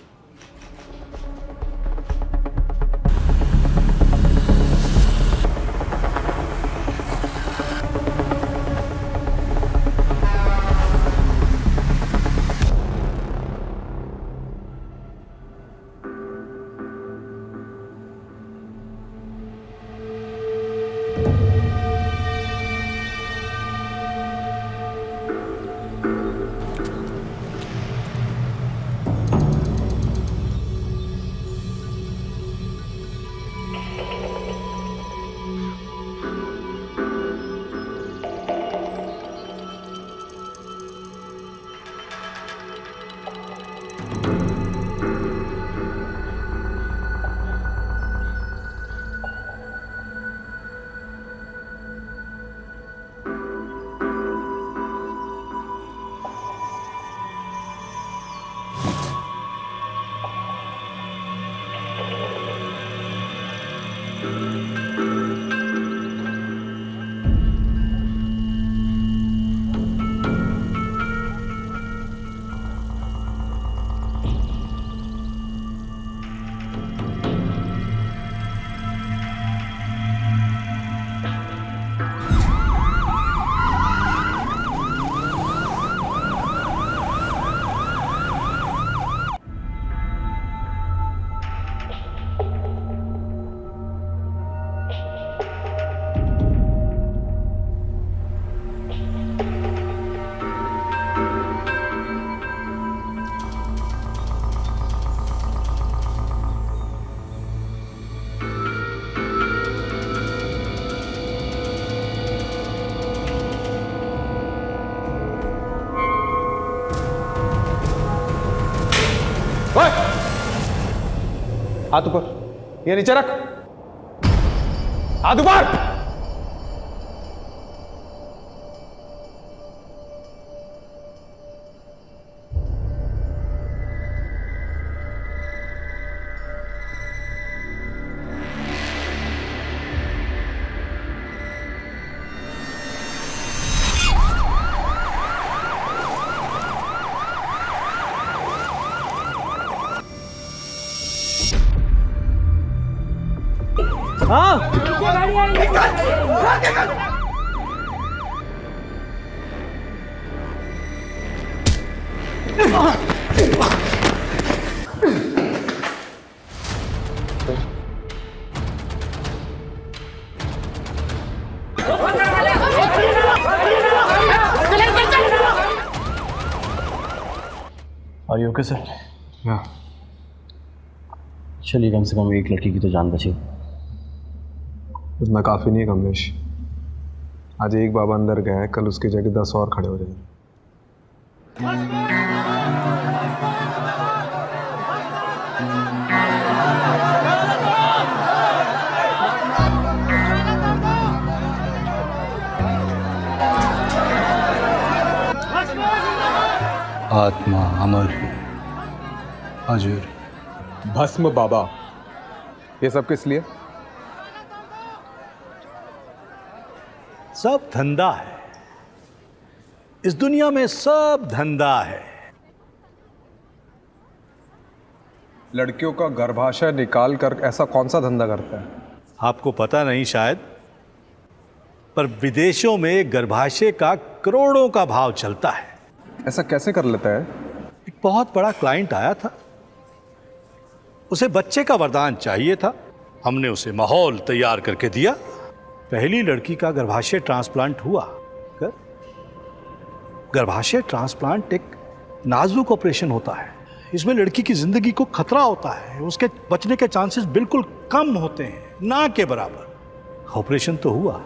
हाथ ऊपर, ये नीचे रख, हाथ ऊपर। Are you okay, sir? हाँ। चलिए, कम से कम एक लड़की की तो जान बची। इतना काफी नहीं है कमलेश। आज एक बाबा अंदर गया है, कल उसकी जगह 10 और खड़े हो जाएंगे। आत्मा अमर, अजर, भस्म बाबा, ये सब किस लिए? सब धंधा है इस दुनिया में, सब धंधा है। लड़कियों का गर्भाशय निकाल कर ऐसा कौन सा धंधा करता है? आपको पता नहीं शायद, पर विदेशों में गर्भाशय का करोड़ों का भाव चलता है। ऐसा कैसे कर लेता है? एक बहुत बड़ा क्लाइंट आया था, उसे बच्चे का वरदान चाहिए था। हमने उसे माहौल तैयार करके दिया। पहली लड़की का गर्भाशय ट्रांसप्लांट हुआ। गर्भाशय ट्रांसप्लांट एक नाजुक ऑपरेशन होता है। इसमें लड़की की जिंदगी को खतरा होता है, उसके बचने के चांसेस बिल्कुल कम होते हैं, ना के बराबर। ऑपरेशन तो हुआ,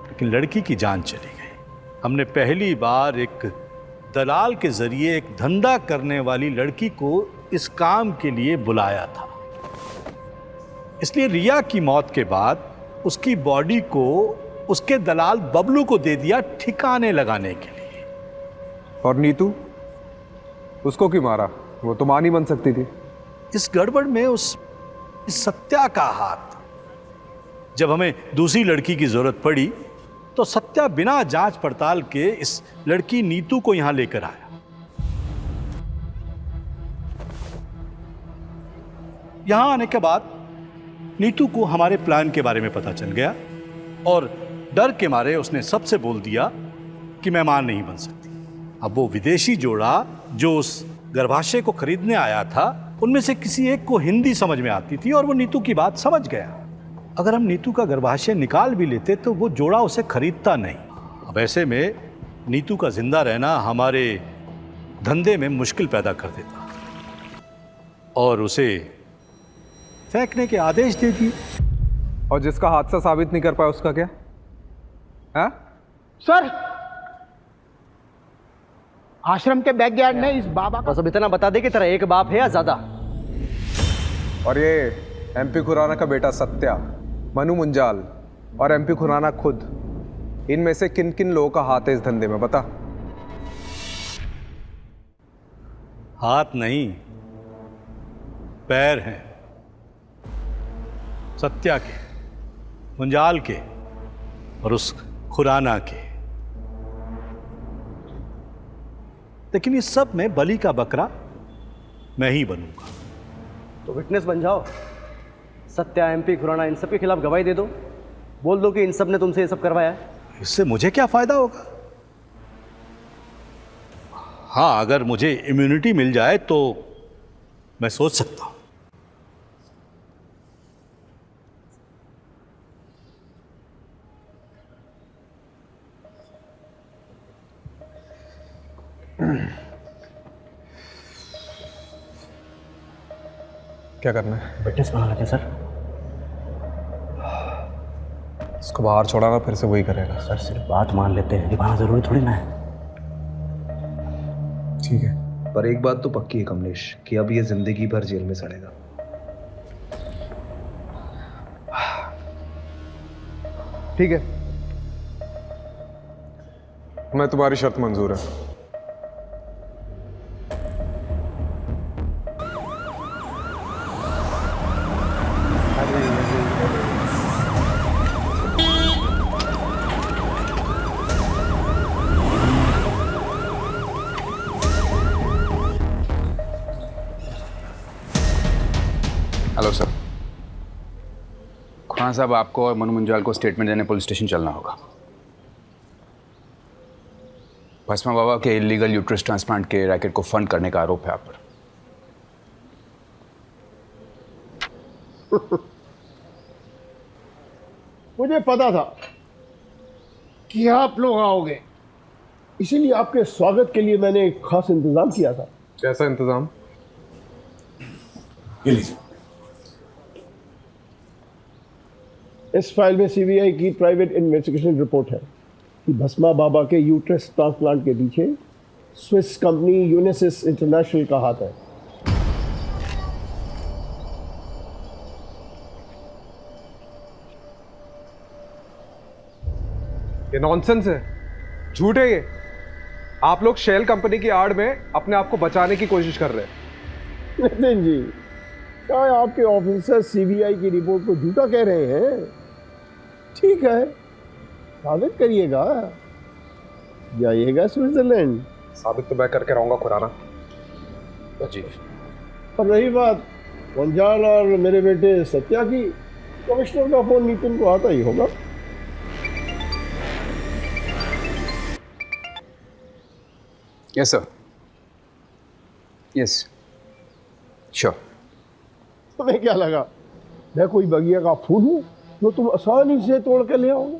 लेकिन लड़की की जान चली गई। हमने पहली बार एक दलाल के जरिए एक धंधा करने वाली लड़की को इस काम के लिए बुलाया था। इसलिए रिया की मौत के बाद उसकी बॉडी को उसके दलाल बबलू को दे दिया ठिकाने लगाने के लिए। और नीतू, उसको क्यों मारा? वो तो मां नहीं बन सकती थी। इस गड़बड़ में इस सत्या का हाथ। जब हमें दूसरी लड़की की जरूरत पड़ी तो सत्या बिना जांच पड़ताल के इस लड़की नीतू को यहां लेकर आया। यहां आने के बाद नीतू को हमारे प्लान के बारे में पता चल गया और डर के मारे उसने सबसे बोल दिया कि मैं मां नहीं बन सकती। अब वो विदेशी जोड़ा जो उस गर्भाशय को खरीदने आया था, उनमें से किसी एक को हिंदी समझ में आती थी और वो नीतू की बात समझ गया। अगर हम नीतू का गर्भाशय निकाल भी लेते तो वो जोड़ा उसे खरीदता नहीं। अब ऐसे में नीतू का जिंदा रहना हमारे धंधे में मुश्किल पैदा कर देता और उसे फेंकने के आदेश दे दिए। और जिसका हादसा साबित नहीं कर पाया उसका क्या? हाँ? सर, आश्रम के बैकयार्ड में इस बाबा का... बस अब इतना बता दे कि तेरा एक बाप है या ज्यादा? और ये एमपी खुराना का बेटा सत्या, मनु मुंजाल और एमपी खुराना खुद, इनमें से किन किन लोगों का हाथ है इस धंधे में, बता। हाथ नहीं, पैर हैं। सत्या के, मुंजाल के और उस खुराना के। लेकिन इस सब में बलि का बकरा मैं ही बनूंगा। तो विटनेस बन जाओ। सत्या, एमपी खुराना, इन सब के खिलाफ गवाही दे दो। बोल दो कि इन सब ने तुमसे ये सब करवाया है। इससे मुझे क्या फायदा होगा? हाँ, अगर मुझे इम्यूनिटी मिल जाए तो मैं सोच सकता हूं। क्या करना है? विटनेस बना लेते सर। उसको बाहर छोड़ा ना, फिर से वही करेगा। सर सिर्फ बात मान लेते हैं, निभाना जरूरी थोड़ी ना है। ठीक है, पर एक बात तो पक्की है कमलेश कि अब ये जिंदगी भर जेल में सड़ेगा। ठीक है, मैं तुम्हारी शर्त मंजूर है। Hello sir. खुराना साहब, आपको और मनु मुंजाल को स्टेटमेंट देने पुलिस स्टेशन चलना होगा। भस्मा बाबा के इलीगल यूट्रस ट्रांसप्लांट के रैकेट को फंड करने का आरोप है आप पर। मुझे पता था कि आप लोग आओगे, इसीलिए आपके स्वागत के लिए मैंने एक खास इंतजाम किया था। कैसा इंतजाम? ये लीजिए। इस फाइल में सीबीआई की प्राइवेट इन्वेस्टिगेशन रिपोर्ट है कि भस्मा बाबा के यूट्रस ट्रांसप्लांट के पीछे स्विस कंपनी यूनिसिस इंटरनेशनल का हाथ है। ये नॉनसेंस है, झूठ है ये। आप लोग शेल कंपनी की आड़ में अपने आप को बचाने की कोशिश कर रहे हैं। नितिन जी, क्या आपके ऑफिसर सीबीआई की रिपोर्ट को झूठा कह रहे हैं? ठीक है, साबित करिएगा, जाइएगा स्विट्जरलैंड। साबित तो मैं करके रहूंगा खुराना जी। और रही बात वंजाल और मेरे बेटे सत्या की, कमिश्नर का फोन नितिन को आता ही होगा। Yes sir, yes sure. तुम्हें क्या लगा मैं कोई बगिया का फूल हूँ जो तुम आसानी से तोड़ के ले आओगे?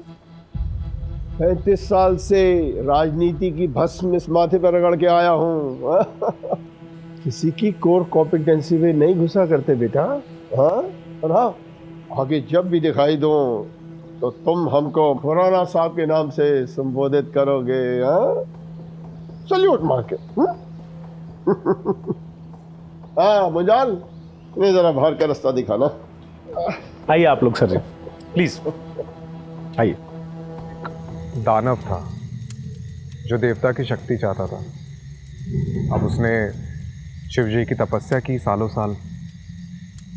35 साल से राजनीति की भस्म इस माथे पर रगड़ के आया हूँ। किसी की कोर कॉम्पिटेंसी में नहीं घुसा करते बेटा। हाँ, और हाँ, आगे जब भी दिखाई दो तो तुम हमको खुराना साहब के नाम से संबोधित करोगे। हाँ, सल्यूट मार के। हाँ मुंजाल, इन्हें जरा बाहर का रास्ता दिखाना। आइए आप लोग सर जी, प्लीज आइए। दानव था जो देवता की शक्ति चाहता था। अब उसने शिव जी की तपस्या की सालों साल,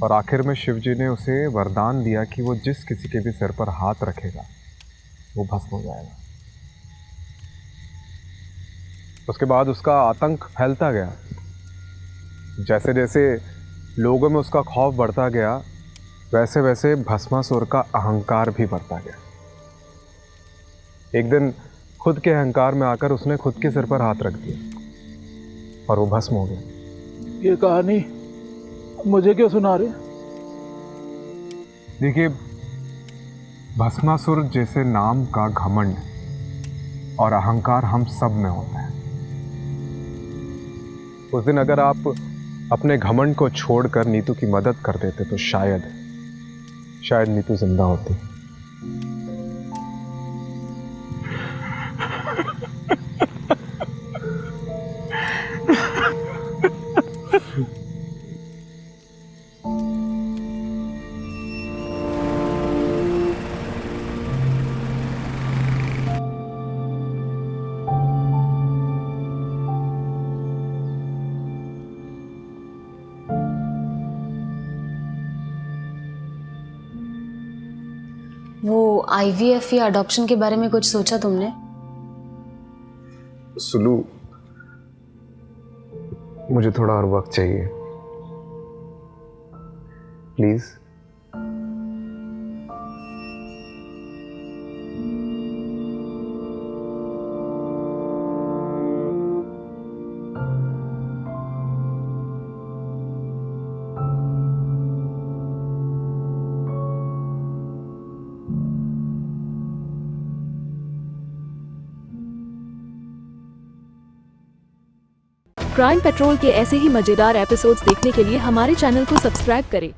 और आखिर में शिव जी ने उसे वरदान दिया कि वो जिस किसी के भी सिर पर हाथ रखेगा वो भस्म हो जाएगा। उसके बाद उसका आतंक फैलता गया। जैसे जैसे लोगों में उसका खौफ बढ़ता गया, वैसे वैसे भस्मासुर का अहंकार भी बढ़ता गया। एक दिन खुद के अहंकार में आकर उसने खुद के सिर पर हाथ रख दिया और वो भस्म हो गया। ये कहानी मुझे क्यों सुना रहे? देखिए, भस्मासुर जैसे नाम का घमंड और अहंकार हम सब में होता है। उस दिन अगर आप अपने घमंड को छोड़कर नीतू की मदद कर देते तो शायद नीतू जिंदा होती। वो IVF या अडॉप्शन के बारे में कुछ सोचा तुमने? सुलू, मुझे थोड़ा और वक्त चाहिए प्लीज। क्राइम पेट्रोल के ऐसे ही मजेदार एपिसोड्स देखने के लिए हमारे चैनल को सब्सक्राइब करें